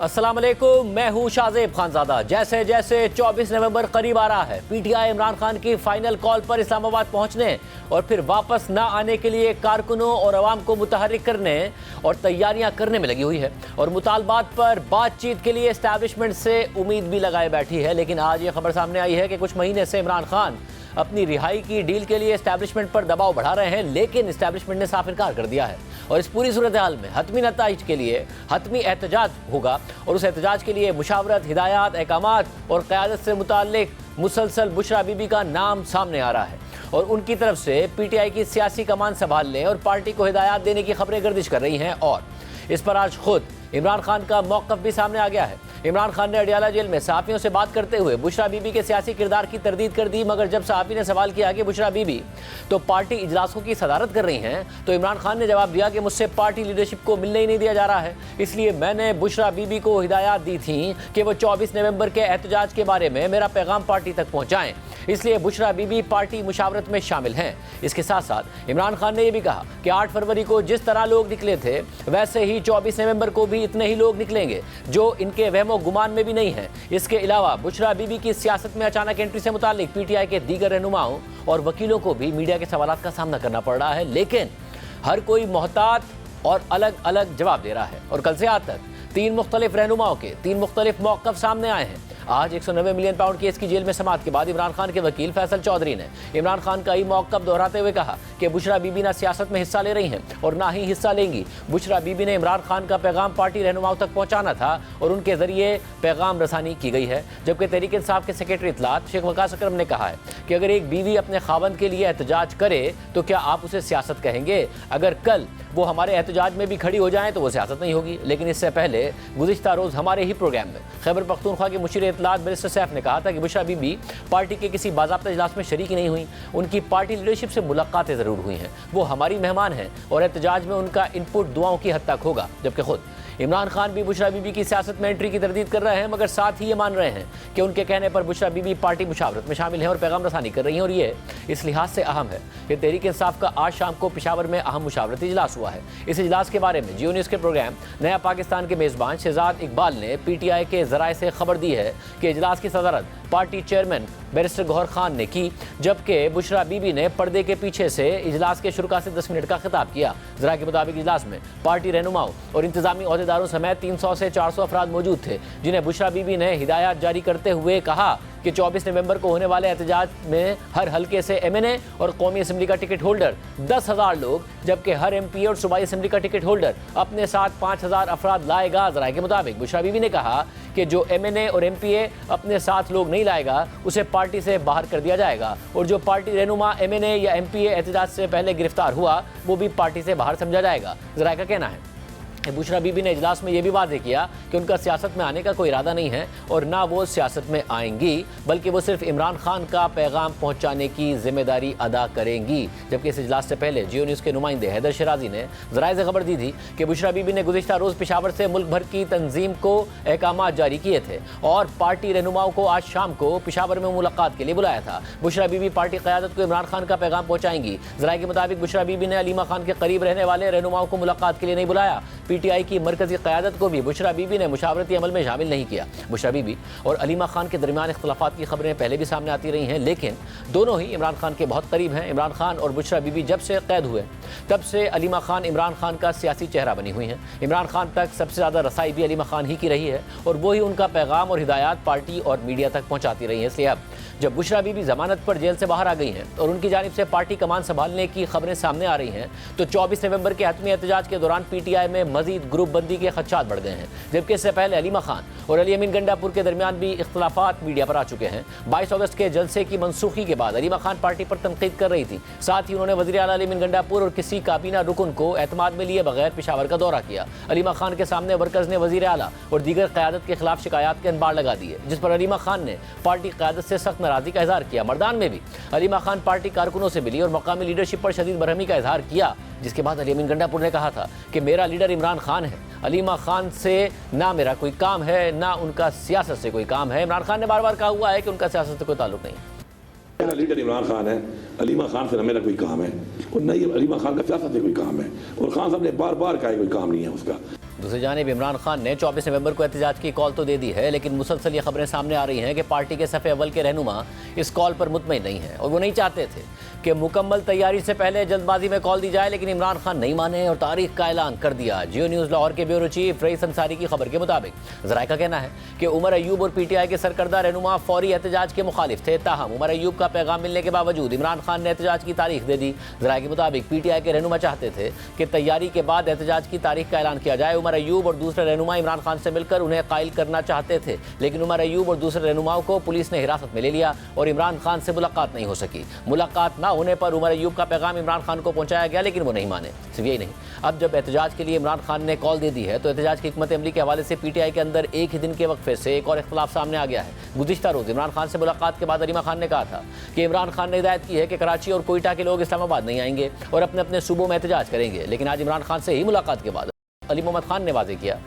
अस्सलाम वालेकुम, मैं हूँ शाहजेब खानजादा। जैसे जैसे 24 नवंबर करीब आ रहा है, पीटीआई इमरान खान की फाइनल कॉल पर इस्लामाबाद पहुँचने और फिर वापस ना आने के लिए कारकुनों और अवाम को मुतहर्रिक करने और तैयारियां करने में लगी हुई है और मुतालबात पर बातचीत के लिए एस्टैब्लिशमेंट से उम्मीद भी लगाए बैठी है। लेकिन आज ये खबर सामने आई है कि कुछ महीने से इमरान खान अपनी रिहाई की डील के लिए एस्टैब्लिशमेंट पर दबाव बढ़ा रहे हैं, लेकिन एस्टैब्लिशमेंट ने साफ इनकार कर दिया है। और इस पूरी सूरत हाल में हतमी नताइज के लिए हतमी एहतजाज होगा और उस एहतजाज के लिए मुशावरत, हिदायत, अहकामात और क़यादत से मुताल्लिक मुसलसल बुशरा बीबी का नाम सामने आ रहा है और उनकी तरफ से पीटीआई की सियासी कमान संभालने और पार्टी को हिदायत देने की खबरें गर्दिश कर रही हैं। और इस पर आज खुद इमरान खान का मौक़िफ़ भी सामने आ गया है। इमरान खान ने अडियाला जेल में सहाफ़ियों से बात करते हुए बुशरा बीबी के सियासी किरदार की तरदीद कर दी, मगर जब सहाफ़ी ने सवाल किया कि बुशरा बीबी तो पार्टी इजलासों की सदारत कर रही हैं, तो इमरान खान ने जवाब दिया कि मुझसे पार्टी लीडरशिप को मिलने ही नहीं दिया जा रहा है, इसलिए मैंने बुशरा बीबी को हिदायत दी थी कि वो 24 नवंबर के एहतजाज के बारे में मेरा पैगाम पार्टी तक पहुँचाएँ, इसलिए बुशरा बीबी पार्टी मुशावरत में शामिल हैं। इसके साथ साथ इमरान खान ने यह भी कहा कि 8 फरवरी को जिस तरह लोग निकले थे वैसे ही 24 नवंबर को भी इतने ही लोग निकलेंगे जो इनके वहमो गुमान में भी नहीं है। इसके अलावा बुशरा बीबी की सियासत में अचानक एंट्री से मुतालिक पीटीआई के दीगर रहनुमाओं और वकीलों को भी मीडिया के सवालात का सामना करना पड़ रहा है, लेकिन हर कोई मोहतात और अलग अलग जवाब दे रहा है। और कल से आज तक 3 मुख्तलिफ रहनुमाओं के 3 मुख्तलिफ मौक़िफ़ सामने आए हैं। आज 190 मिलियन पाउंड केस की जेल में समाअत के बाद इमरान खान के वकील फैसल चौधरी ने इमरान खान का ही मौक़िफ़ दोहराते हुए कहा कि बुशरा बीबी ना सियासत में हिस्सा ले रही हैं और ना ही हिस्सा लेंगी। बुशरा बीबी ने इमरान खान का पैगाम पार्टी रहनुमाओं तक पहुंचाना था और उनके जरिए पैगाम रसानी की गई है। जबकि तहरीक इंसाफ के सेक्रेटरी इत्तलात शेख वकास अकरम ने कहा है कि अगर एक बीवी अपने खावंद के लिए एहतजाज करे तो क्या आप उसे सियासत कहेंगे? अगर कल वो हमारे एहतजाज में भी खड़ी हो जाएं तो वो सियासत नहीं होगी। लेकिन इससे पहले गुज़िश्ता रोज़ हमारे ही प्रोग्राम में खैबर पख्तूनख्वा के मुशीर इत्तलात बैरिस्टर सैफ ने कहा था कि बुशरा बीबी पार्टी के किसी बाज़ाब्ता इजलास में शरीक नहीं हुई, उनकी पार्टी लीडरशिप से मुलाकातें ज़रूर हुई हैं, वो हमारी मेहमान हैं और एहतजाज में उनका इनपुट दुआओं की हद तक होगा। जबकि खुद इमरान खान भी बुशरा बीबी की सियासत में एंट्री की तरदीद कर रहे हैं, मगर साथ ही ये मान रहे हैं कि उनके कहने पर बुशरा बीबी पार्टी मुशावरत में शामिल हैं और पैगाम रसानी कर रही हैं। और ये इस लिहाज से अहम है कि तहरीक इंसाफ का आज शाम को पेशावर में अहम मुशावरती इजलास हुआ है। इस इजलास के बारे में जियो न्यूज़ के प्रोग्राम नया पाकिस्तान के मेज़बान शहजाद इकबाल ने पीटीआई के ज़राए से खबर दी है कि इजलास की सदारत party chairman barrister Gohar Khan ने की, जबकि बुशरा बीबी ने पर्दे के पीछे से इजलास के शुरुआत से 10 मिनट का खिताब किया। ज़रा के मुताबिक इजलास में पार्टी रहनुमाओं और इंतजामी अहदेदारों समेत 300 से 400 अफराद मौजूद थे, जिन्हें बुशरा बीबी ने हिदायत जारी करते हुए कहा कि 24 नवंबर को होने वाले एहतजाज में हर हल्के से एमएनए और कौमी असम्बली का टिकट होल्डर 10,000 लोग, जबकि हर एमपी और सूबाई असम्बली का टिकट होल्डर अपने साथ 5,000 अफराद लाएगा। ज़राए के मुताबिक बुशरा बीबी ने कहा कि जो एमएनए और एमपीए अपने साथ लोग नहीं लाएगा उसे पार्टी से बाहर कर दिया जाएगा और जो पार्टी रहनुमा एमएनए या एमपीए एहतजाज से पहले गिरफ्तार हुआ वो भी पार्टी से बाहर समझा जाएगा। ज़राए का कहना है बुशरा बीबी ने इजलास में यह भी वाज़ेह किया कि उनका सियासत में आने का कोई इरादा नहीं है और ना वो सियासत में आएंगी, बल्कि वो सिर्फ इमरान खान का पैगाम पहुंचाने की जिम्मेदारी अदा करेंगी। जबकि इस इजलास से पहले जियो न्यूज़ के नुमाइंदे हैदर शराजी ने ज़राए से खबर दी थी कि बुशरा बीबी ने गुज़िश्ता रोज़ पेशावर से मुल्क भर की तंजीम को अहकामात जारी किए थे और पार्टी रहनुमाओं को आज शाम को पेशावर में मुलाकात के लिए बुलाया था। बुशरा बीबी पार्टी क़यादत को इमरान खान का पैगाम पहुँचाएंगी। ज़राए के मुताबिक बुशरा बीबी ने अलीमा खान के करीब रहने वाले रहनुमाओं को मुलाकात के लिए नहीं बुलाया। पीटीआई की मरकजी क़यादत को भी बुशरा बीबी ने मुशावरती अमल में शामिल नहीं किया। बुशरा बीबी और अलीमा खान के दरमियान इख्तलाफात की खबरें पहले भी सामने आती रही हैं, लेकिन दोनों ही इमरान खान के बहुत करीब हैं। इमरान खान और बुशरा बीबी जब से कैद हुए तब से अलीमा खान इमरान खान का सियासी चेहरा बनी हुई हैं। इमरान खान तक सबसे ज़्यादा रसाई भी अलीमा खान ही की रही है और वही उनका पैगाम और हिदायत पार्टी और मीडिया तक पहुँचाती रही है। इसलिए अब जब बुशरा बीबी ज़मानत पर जेल से बाहर आ गई हैं और उनकी जानिब से पार्टी कमान संभालने की खबरें सामने आ रही हैं, तो 24 नवंबर के हतमी एहतजाज के दौरान पीटीआई में मजीद ग्रुप बंदी के खदशात बढ़ गए हैं। जबकि इससे पहले अलीमा खान और अली अमीन गंडापुर के दरमियान भी इख्तलाफात मीडिया पर आ चुके हैं। 22 अगस्त के जलसे की मनसूखी के बाद अलीमा खान पार्टी पर तनकीद कर रही थी। साथ ही उन्होंने वज़ीर आला अली अमीन गंडापुर और किसी काबीना रुकन को एतमाद में लिए बगैर पेशावर का दौरा किया। अलीमा खान के सामने वर्कर्स ने वज़ीर आला और दीगर क़यादत के खिलाफ शिकायत के अनबार लगा दिए, जिस पर अलीमा खान ने पार्टी क़यादत से सख्त नाराज़गी का इजहार किया। मर्दान में भी अलीमा खान पार्टी कारकुनों से मिली और मकामी लीडरशिप पर शदीद बरहमी का इजहार किया, जिसके बाद अली अमीन गंडापुर ने कहा था कि मेरा लीडर इमरान खान है, अलीमा खान से ना मेरा कोई काम है ना उनका सियासत से कोई काम है। इमरान खान ने बार बार कहा हुआ है कि उनका सियासत से कोई ताल्लुक नहीं है। मेरा लीडर इमरान खान है, अलीमा खान से ना मेरा कोई काम है और न ही अलीमा खान का सियासत से कोई काम है और खान साहब ने बार बार कहा कोई काम नहीं है उसका। दूसरी जानिब इमरान खान ने 24 नवंबर को एहतजाज की कॉल तो दे दी है, लेकिन मुसलसल ये खबरें सामने आ रही हैं कि पार्टी के सफ़े अव्वल के रहनुमा इस कॉल पर मुतमईन नहीं हैं और वो नहीं चाहते थे कि मुकम्मल तैयारी से पहले जल्दबाजी में कॉल दी जाए, लेकिन इमरान खान नहीं माने और तारीख का ऐलान कर दिया। जियो न्यूज़ लाहौर के ब्यूरो चीफ रईस अंसारी की खबर के मुताबिक ज़राए का कहना है कि उमर अयूब और PTI के सरकर्दा रहनुमा फौरी एहतजाज के मुखालिफ थे। ताहम उमर अयूब का पैगाम मिलने के बावजूद इमरान खान ने एहतजाज की तारीख दे दी। ज़राए के मुताबिक PTI के रहनुमा चाहते थे कि तैयारी के बाद एहतजाज की तारीख का ऐलान किया जाए। उमर अयूब और दूसरे रहनुमा इमरान खान से मिलकर उन्हें कायल करना चाहते थे, लेकिन उमर अयूब और दूसरे रहनुमाओं को पुलिस ने हिरासत में ले लिया और इमरान खान से मुलाकात नहीं हो सकी। मुलाकात ना होने पर उमर अयूब का पैगाम इमरान खान को पहुंचाया गया, लेकिन वो नहीं माने। सिर्फ यही नहीं, अब जब एहतजाज के लिए इमरान खान ने कॉल दे दी है तो एहतजाज की हिकमत अमली के हवाले से PTI के अंदर एक ही दिन के वक्फे से एक और इख्तलाफ सामने आ गया है। गुज़िश्ता रोज़ इमरान खान से मुलाकात के बाद अलीमा खान ने कहा था कि इमरान खान ने हिदायत की है कि कराची और कोयटा के लोग इस्लामाबाद नहीं आएंगे और अपने अपने सूबों में एहतजाज करेंगे, लेकिन आज इमरान खान से ही मुलाकात के बाद अली मोहम्मद खान ने वाज़ेह किया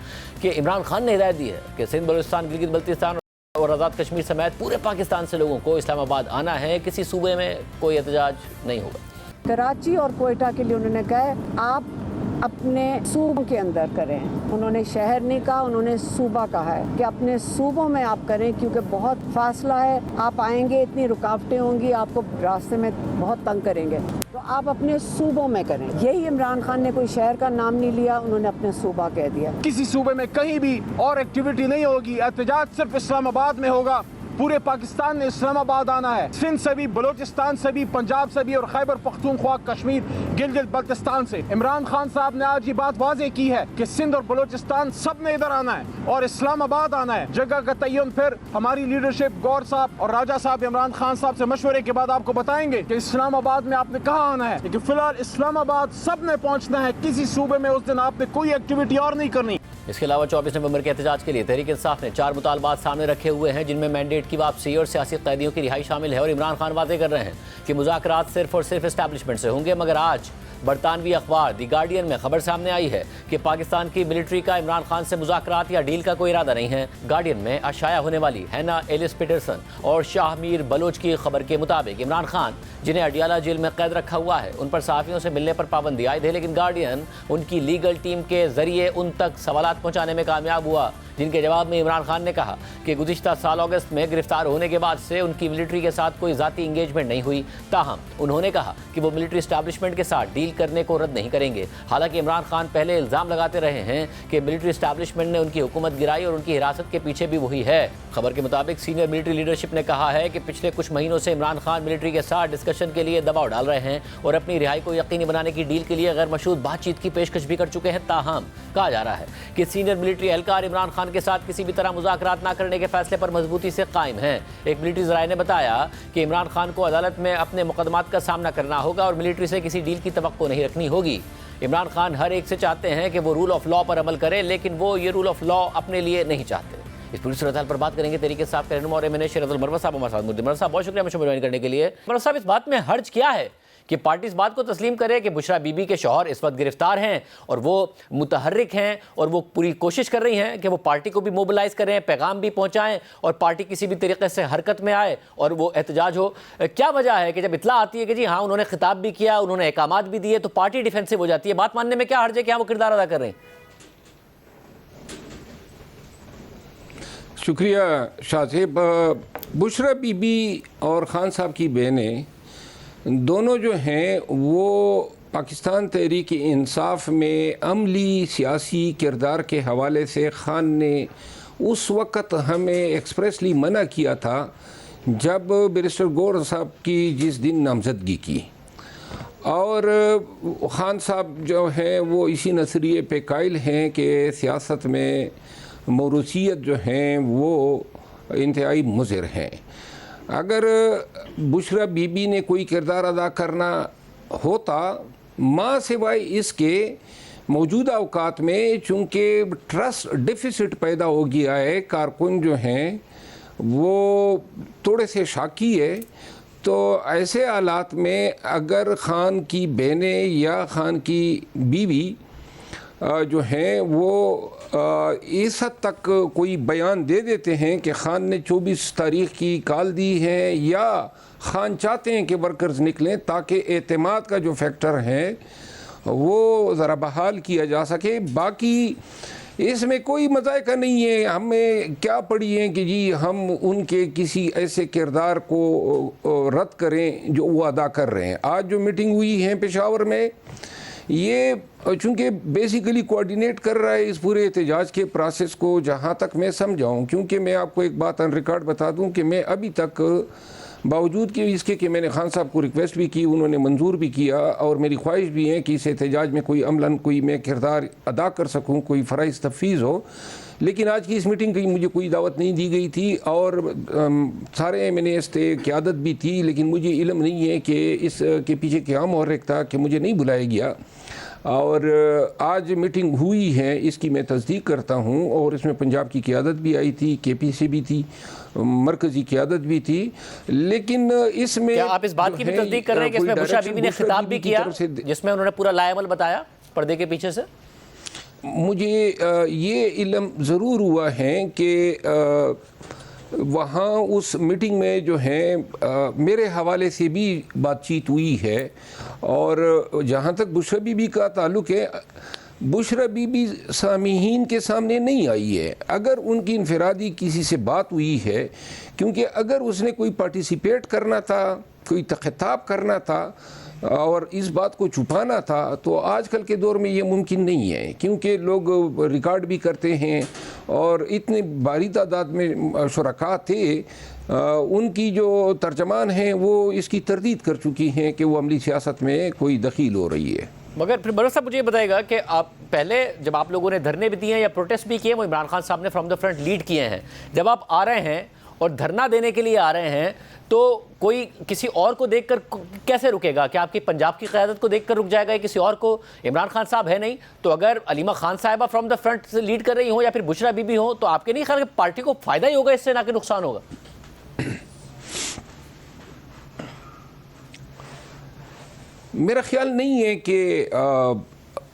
कि इमरान खान ने हिदायत दी है कि सिंध, बलूचिस्तान, गिलगित बल्तिस्तान और आज़ाद कश्मीर समेत पूरे पाकिस्तान से लोगों को इस्लामाबाद आना है, किसी सूबे में कोई एहतजाज नहीं होगा। कराची और कोयटा के लिए उन्होंने कहा है आप अपने सूबों के अंदर करें। उन्होंने शहर नहीं कहा, उन्होंने सूबा कहा है कि अपने सूबों में आप करें, क्योंकि बहुत फासला है, आप आएंगे इतनी रुकावटें होंगी, आपको रास्ते में बहुत तंग करेंगे, तो आप अपने सूबों में करें। यही इमरान खान ने कोई शहर का नाम नहीं लिया, उन्होंने अपने सूबा कह दिया। किसी सूबे में कहीं भी और एक्टिविटी नहीं होगी, एहतजाज सिर्फ इस्लामाबाद में होगा। पूरे पाकिस्तान ने इस्लामाबाद आना है, सिंध से भी, बलूचिस्तान से भी, पंजाब से भी और खैबर पख्तूनख्वा, कश्मीर, गिलगित बल्तिस्तान से। इमरान खान साहब ने आज ये बात वाज़ेह की है कि सिंध और बलूचिस्तान सब ने इधर आना है और इस्लामाबाद आना है। जगह का तयन फिर हमारी लीडरशिप गौर साहब और राजा साहब इमरान खान साहब से मशवरे के बाद आपको बताएंगे कि इस्लामाबाद में आपने कहाँ आना है, लेकिन फिलहाल इस्लामाबाद सब ने पहुँचना है। किसी सूबे में उस दिन आपने कोई एक्टिविटी और नहीं करनी। इसके अलावा 24 नवंबर के एहतजाज के लिए तहरीक इंसाफ ने 4 मुतालबात सामने रखे हुए हैं, जिनमें मैंडेट की वापसी और सियासी कैदियों की रिहाई शामिल है। और इमरान खान वाज़ेह कर रहे हैं कि मुज़ाकरात सिर्फ और सिर्फ एस्टैब्लिशमेंट से होंगे। मगर आज बरतानवी अखबार दी गार्डियन में खबर सामने आई है कि पाकिस्तान की मिलिट्री का इमरान खान से मुज़ाकरात या डील का कोई इरादा नहीं है। गार्डियन में अशाया होने वाली हैना एलिस पीटरसन और शाहमीर बलोच की खबर के मुताबिक इमरान खान, जिन्हें अडियाला जेल में कैद रखा हुआ है, उन पर सहाफ़ियों से मिलने पर पाबंदी आयद है, लेकिन गार्डियन उनकी लीगल टीम के जरिए उन तक सवालात पहुँचाने में कामयाब हुआ, जिनके जवाब में इमरान खान ने कहा कि गुज़िश्ता साल अगस्त में गिरफ्तार होने के बाद से उनकी मिलिट्री के साथ कोई ज़ाती इंगेजमेंट नहीं हुई। ताहम उन्होंने कहा कि वो मिलिट्री इस्टेब्लिशमेंट के साथ डील करने को रद्द नहीं करेंगे। हालांकि इमरान खान पहले इल्ज़ाम लगाते रहे हैं कि मिलिट्री इस्टेब्लिशमेंट ने उनकी हुकूमत गिराई और उनकी हिरासत के पीछे भी वही है। खबर के मुताबिक सीनियर मिलिट्री लीडरशिप ने कहा है कि पिछले कुछ महीनों से इमरान खान मिलिट्री के साथ डिस्कशन के लिए दबाव डाल रहे हैं और अपनी रिहाई को यकीनी बनाने की डील के लिए गैर मशरूत बातचीत की पेशकश भी कर चुके हैं। ताहम कहा जा रहा है कि सीनियर मिलिट्री एहलकार इमरान खान के साथ किसी भी तरह मुज़ाकरात न करने के फैसले पर मजबूती से कायम हैं। एक मिलिट्री ज़राए ने बताया कि इमरान खान को अदालत में अपने मुकदमात का सामना करना होगा और मिलिट्री से किसी डील की तवक्को नहीं रखनी होगी। इमरान खान हर एक से चाहते हैं कि वो रूल ऑफ लॉ पर अमल करे, लेकिन वो ये रूल ऑफ लॉ अपने लिए नहीं चाहते। इस पूरी सूरत हाल पर बात करेंगे तरीके साहब के रहनुमा और MNA शेर मरवा साहब हमारे साथ। मरवा साहब बहुत शुक्रिया मुझे ज्वाइन करने के लिए। मरवा साहब, इस बात में हर्ज क्या है कि पार्टी इस बात को तस्लीम करे कि बुशरा बीबी के शौहर इस वक्त गिरफ्तार हैं और वो मुतहर्रिक हैं और वो पूरी कोशिश कर रही हैं कि वो पार्टी को भी मोबिलाइज करें, पैगाम भी पहुंचाएं और पार्टी किसी भी तरीके से हरकत में आए और वो एहतजाज हो। क्या वजह है कि जब इत्ला आती है कि जी हाँ उन्होंने खिताब भी किया, उन्होंने अहकामात भी दिए, तो पार्टी डिफेंसिव हो जाती है? बात मानने में क्या हर्ज है कि हाँ वो किरदार अदा कर रहे हैं? शुक्रिया शाह साहब। बुशरा बीबी और खान साहब की बहनें दोनों जो हैं वो पाकिस्तान तहरीक इंसाफ में अमली सियासी किरदार के हवाले से खान ने उस वक़्त हमें एक्सप्रेसली मना किया था जब बैरिस्टर गौर साहब की जिस दिन नामजदगी की, और खान साहब जो हैं वो इसी नज़रिए पे कायल हैं कि सियासत में मौरूसियत जो हैं वो इंतहाई मुज़र हैं। अगर बुशरा बीबी ने कोई किरदार अदा करना होता, माँ सिवाय इसके मौजूदा अवकात में चूँकि ट्रस्ट डिफिसिट पैदा हो गया है, कारकुन जो हैं वो थोड़े से शाकी है, तो ऐसे हालात में अगर ख़ान की बहनें या ख़ान की बीवी जो हैं वो इस हद तक कोई बयान दे देते हैं कि ख़ान ने 24 तारीख़ की कॉल दी है, या ख़ान चाहते हैं कि वर्कर्स निकलें ताकि एतमाद का जो फैक्टर है वो ज़रा बहाल किया जा सके। बाकी اس میں کوئی مذائقہ نہیں ہے. ہمیں کیا پڑی ہے کہ جی ہم ان کے کسی ایسے کردار کو رد کریں جو وہ ادا کر رہے ہیں. آج جو میٹنگ ہوئی ہے پشاور میں, یہ چونکہ بیسیکلی کوارڈینیٹ کر رہا ہے اس پورے احتجاج کے پروسیس کو, جہاں تک میں سمجھاؤں. کیونکہ میں آپ کو ایک بات آن ریکارڈ بتا دوں کہ میں ابھی تک باوجود کہ اس کے کہ میں نے خان صاحب کو ریکویسٹ بھی کی, انہوں نے منظور بھی کیا, اور میری خواہش بھی ہے کہ اس احتجاج میں کوئی عملاً کوئی میں کردار ادا کر سکوں, کوئی فرائض تفویض ہو, لیکن آج کی اس میٹنگ کی مجھے کوئی دعوت نہیں دی گئی تھی, اور سارے MNAs تھے, قیادت بھی تھی, لیکن مجھے علم نہیں ہے کہ اس کے پیچھے کیا محرک تھا کہ مجھے نہیں بلایا گیا. اور آج میٹنگ ہوئی ہے اس کی میں تصدیق کرتا ہوں, اور اس میں پنجاب کی قیادت بھی آئی تھی, KP سے بھی تھی, مرکزی قیادت بھی تھی. لیکن اس میں کیا آپ اس بات کی بھی تصدیق کر رہے ہیں کہ اس میں بشرا بی بی نے خطاب بھی کیا جس میں انہوں نے پورا لائے عمل بتایا پردے کے پیچھے سے؟ مجھے یہ علم ضرور ہوا ہے کہ وہاں اس میٹنگ میں جو ہے میرے حوالے سے بھی بات چیت ہوئی ہے, اور جہاں تک بشرا بی بی کا تعلق ہے, بشرا بی بی سامعین کے سامنے نہیں آئی ہے. اگر ان کی انفرادی کسی سے بات ہوئی ہے, کیونکہ اگر اس نے کوئی پارٹیسپیٹ کرنا تھا, کوئی خطاب کرنا تھا اور اس بات کو چھپانا تھا, تو آج کل کے دور میں یہ ممکن نہیں ہے, کیونکہ لوگ ریکارڈ بھی کرتے ہیں, اور اتنے بھاری تعداد میں شرکاء تھے, ان کی جو ترجمان ہیں وہ اس کی تردید کر چکی ہیں کہ وہ عملی سیاست میں کوئی دخیل ہو رہی ہے. مگر پھر بڑا صاحب مجھے یہ بتائے گا کہ آپ پہلے جب آپ لوگوں نے دھرنے بھی دیے ہیں یا پروٹیسٹ بھی کیے ہیں, وہ عمران خان صاحب نے فرام دا فرنٹ لیڈ کیے ہیں, جب آپ آ رہے ہیں اور دھرنا دینے کے لیے آ رہے ہیں تو کوئی کسی اور کو دیکھ کر کیسے رکے گا؟ کیا آپ کی پنجاب کی قیادت کو دیکھ کر رک جائے گا, کسی اور کو؟ عمران خان صاحب ہے نہیں, تو اگر علیمہ خان صاحبہ فرام دا فرنٹ سے لیڈ کر رہی ہوں یا پھر بشرا بی بی ہوں, تو آپ کے نہیں خیال کہ پارٹی کو فائدہ ہی ہوگا اس سے, نہ کہ نقصان ہوگا؟ میرا خیال نہیں ہے کہ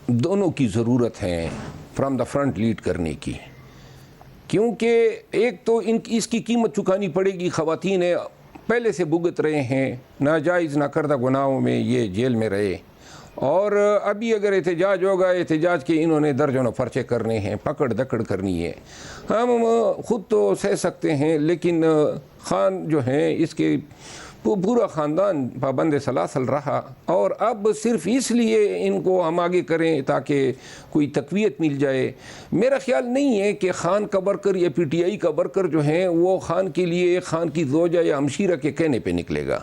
دونوں کی ضرورت ہے فرام دا فرنٹ لیڈ کرنے کی, کیونکہ ایک تو اس کی قیمت چکانی پڑے گی. خواتین پہلے سے بھگت رہے ہیں, ناجائز ناکردہ گناہوں میں یہ جیل میں رہے, اور ابھی اگر احتجاج ہوگا, احتجاج کے انہوں نے درجنوں پرچے کرنے ہیں, پکڑ دکڑ کرنی ہے. ہم خود تو سہ سکتے ہیں, لیکن خان جو ہیں اس کے پورا خاندان پابند سلاسل رہا, اور اب صرف اس لیے ان کو ہم آگے کریں تاکہ کوئی تقویت مل جائے. میرا خیال نہیں ہے کہ خان کا ورکر یا PTI کا ورکر جو ہیں وہ خان کے لیے, خان کی زوجہ یا ہمشیرہ کے کہنے پہ نکلے گا.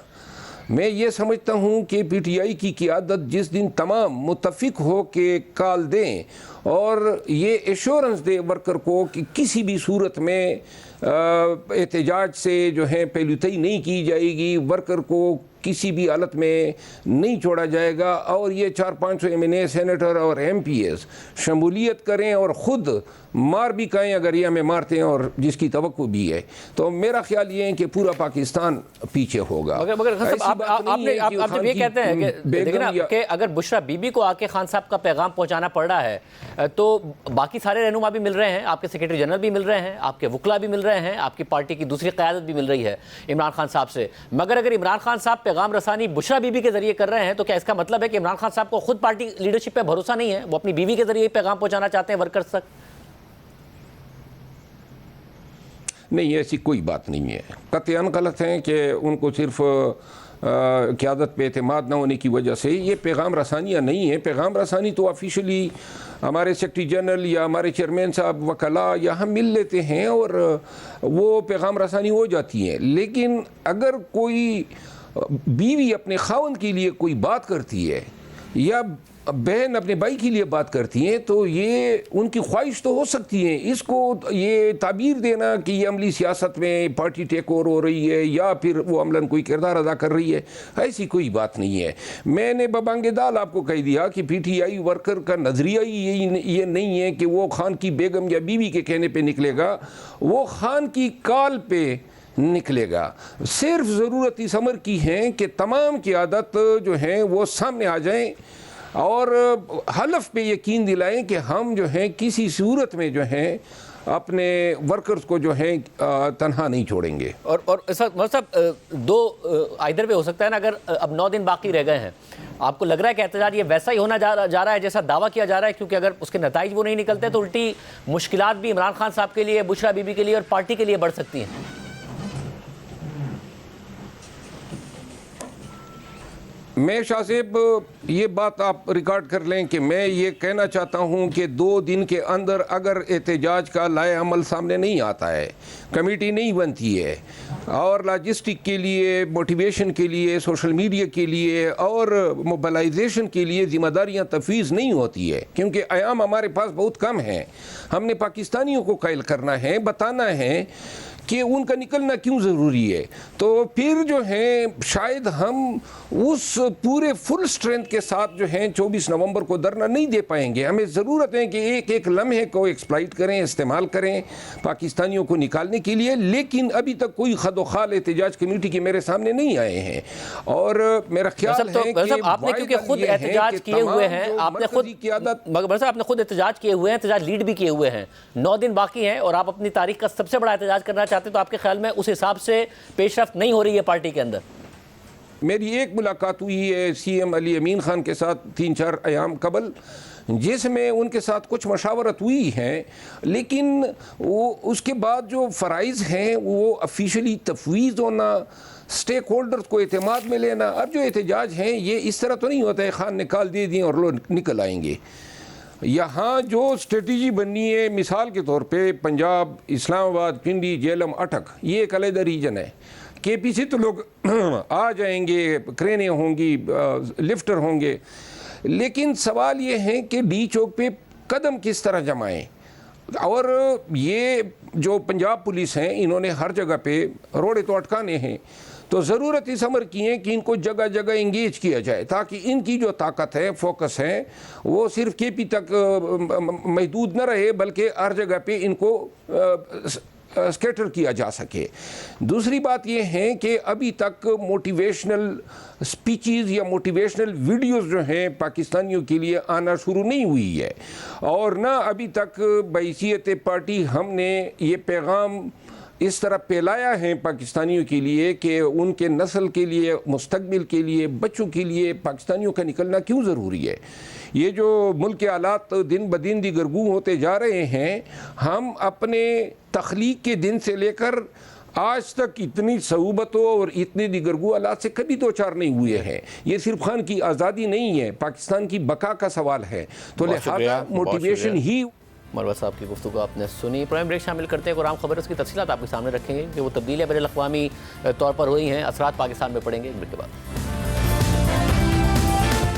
میں یہ سمجھتا ہوں کہ PTI کی قیادت جس دن تمام متفق ہو کے کال دیں اور یہ ایشورنس دے ورکر کو کہ کسی بھی صورت میں احتجاج سے جو ہے پیلوتئی نہیں کی جائے گی, ورکر کو کسی بھی حالت میں نہیں چھوڑا جائے گا, اور یہ 400-500 MNA سینیٹر اور MPs شمولیت کریں اور خود مار بھی کہیں اگر یہ ہمیں مارتے ہیں, اور جس کی توقع بھی ہے. تو میرا خیال یہ ہے کہ پورا پاکستان پیچھے ہوگا. مگر آپ جب یہ کہتے ہیں کہ اگر بشرا بی بی کو آ کے خان صاحب کا پیغام پہنچانا پڑ رہا ہے, تو باقی سارے رہنما بھی مل رہے ہیں, آپ کے سیکریٹری جنرل بھی مل رہے ہیں, آپ کے وکلا بھی مل رہے ہیں, آپ کی پارٹی کی دوسری قیادت بھی مل رہی ہے عمران خان صاحب سے, مگر اگر عمران خان صاحب پیغام رسانی بشرا بی بی کے ذریعے کر رہے ہیں, تو کیا اس کا مطلب ہے کہ عمران خان صاحب کو خود پارٹی لیڈرشپ پہ بھروسہ نہیں ہے, وہ اپنی بیوی کے ذریعے پیغام پہنچانا چاہتے ہیں ورکرز تک؟ نہیں, ایسی کوئی بات نہیں ہے. قطعاً غلط ہیں کہ ان کو صرف قیادت پہ اعتماد نہ ہونے کی وجہ سے یہ پیغام رسانیاں نہیں ہیں. پیغام رسانی تو آفیشلی ہمارے سیکریٹری جنرل یا ہمارے چیئرمین صاحب وکلا یا ہم مل لیتے ہیں اور وہ پیغام رسانی ہو جاتی ہے. لیکن اگر کوئی بیوی اپنے خاوند کے لیے کوئی بات کرتی ہے یا بہن اپنے بھائی کے لیے بات کرتی ہیں, تو یہ ان کی خواہش تو ہو سکتی ہے. اس کو یہ تعبیر دینا کہ یہ عملی سیاست میں پارٹی ٹیک اوور ہو رہی ہے یا پھر وہ عملاً کوئی کردار ادا کر رہی ہے, ایسی کوئی بات نہیں ہے. میں نے ببانگ دال آپ کو کہہ دیا کہ PTI ورکر کا نظریہ ہی یہ نہیں ہے کہ وہ خان کی بیگم یا بیوی کے کہنے پہ نکلے گا, وہ خان کی کال پہ نکلے گا. صرف ضرورت اس امر کی ہے کہ تمام قیادت جو ہیں وہ سامنے آ جائیں اور حلف پہ یقین دلائیں کہ ہم جو ہیں کسی صورت میں جو ہیں اپنے ورکرز کو جو ہیں تنہا نہیں چھوڑیں گے. اور صاحب دو آئدر پہ ہو سکتا ہے نا, اگر اب 9 دن باقی رہ گئے ہیں آپ کو لگ رہا ہے کہ احتجاج یہ ویسا ہی ہونا جا رہا ہے جیسا دعویٰ کیا جا رہا ہے؟ کیونکہ اگر اس کے نتائج وہ نہیں نکلتے تو الٹی مشکلات بھی عمران خان صاحب کے لیے، بشرا بی بی کے لیے اور پارٹی کے لیے بڑھ سکتی ہیں۔ میں شاہ صاحب یہ بات آپ ریکارڈ کر لیں کہ میں یہ کہنا چاہتا ہوں کہ 2 دن کے اندر اگر احتجاج کا لائحہ عمل سامنے نہیں آتا ہے، کمیٹی نہیں بنتی ہے، اور لاجسٹک کے لیے، موٹیویشن کے لیے، سوشل میڈیا کے لیے اور موبلائزیشن کے لیے ذمہ داریاں تفویض نہیں ہوتی ہے، کیونکہ ایام ہمارے پاس بہت کم ہیں، ہم نے پاکستانیوں کو قائل کرنا ہے، بتانا ہے کہ ان کا نکلنا کیوں ضروری ہے، تو پھر جو ہیں شاید ہم اس پورے فل سٹرینتھ کے ساتھ جو ہیں 24 نومبر کو دھرنا نہیں دے پائیں گے۔ ہمیں ضرورت ہے کہ ایک ایک لمحے کو ایکسپلائٹ کریں، استعمال کریں پاکستانیوں کو نکالنے کے لیے، لیکن ابھی تک کوئی خد و خال احتجاج کمیٹی کے میرے سامنے نہیں آئے ہیں، اور میرا خیال ہے کہ آپ نے کیونکہ خود احتجاج کیے ہوئے ہیں، آپ نے خود احتجاج کیے ہوئے ہیں، احتجاج لیڈ بھی کیے ہوئے ہیں، 9 دن باقی ہیں اور آپ اپنی تاریخ کا سب سے بڑا احتجاج کرنا چاہتے ہیں، تو آپ کے خیال میں اس حساب سے پیش رفت نہیں ہو رہی ہے پارٹی کے اندر؟ میری ایک ملاقات ہوئی ہے سی ایم علی امین خان کے ساتھ 3-4 ایام قبل، جس میں ان کے ساتھ کچھ مشاورت ہوئی ہے، لیکن وہ اس کے بعد جو فرائض ہیں وہ افیشلی تفویض ہونا، سٹیک ہولڈرز کو اعتماد میں لینا۔ اب جو احتجاج ہیں یہ اس طرح تو نہیں ہوتا ہے خان نکال دے دیں اور لوگ نکل آئیں گے۔ یہاں جو اسٹریٹجی بننی ہے، مثال کے طور پہ پنجاب، اسلام آباد، پنڈی، جہلم، اٹک، یہ ایک علیحدہ ریجن ہے۔ کے پی سے تو لوگ آ جائیں گے، کرینیں ہوں گی، لفٹر ہوں گے، لیکن سوال یہ ہے کہ ڈی چوک پہ قدم کس طرح جمائیں۔ اور یہ جو پنجاب پولیس ہیں انہوں نے ہر جگہ پہ روڑے تو اٹکانے ہیں، تو ضرورت اس امر کی ہے کہ ان کو جگہ جگہ انگیج کیا جائے، تاکہ ان کی جو طاقت ہے، فوکس ہے، وہ صرف کے پی تک محدود نہ رہے، بلکہ ہر جگہ پہ ان کو اسکیٹر کیا جا سکے۔ دوسری بات یہ ہے کہ ابھی تک موٹیویشنل سپیچز یا موٹیویشنل ویڈیوز جو ہیں پاکستانیوں کے لیے آنا شروع نہیں ہوئی ہے، اور نہ ابھی تک بحیثیت پارٹی ہم نے یہ پیغام اس طرح پھیلایا ہے پاکستانیوں کے لیے کہ ان کے نسل کے لیے، مستقبل کے لیے، بچوں کے لیے پاکستانیوں کا نکلنا کیوں ضروری ہے۔ یہ جو ملک کے حالات دن بدن دیگرگوں ہوتے جا رہے ہیں، ہم اپنے تخلیق کے دن سے لے کر آج تک اتنی صعوبتوں اور اتنے دیگرگوں حالات سے کبھی دوچار نہیں ہوئے ہیں۔ یہ صرف خان کی آزادی نہیں ہے، پاکستان کی بقا کا سوال ہے، تو لہذا موٹیویشن ہی۔ مروت صاحب کی گفتگو آپ نے سنی۔ پرائم بریک شامل کرتے ہیں، قرآن خبر اس کی تفصیلات آپ کے سامنے رکھیں گے کہ وہ تبدیلیاں بین الاقوامی طور پر ہوئی ہیں، اثرات پاکستان میں پڑیں گے۔ ایک بریک کے بعد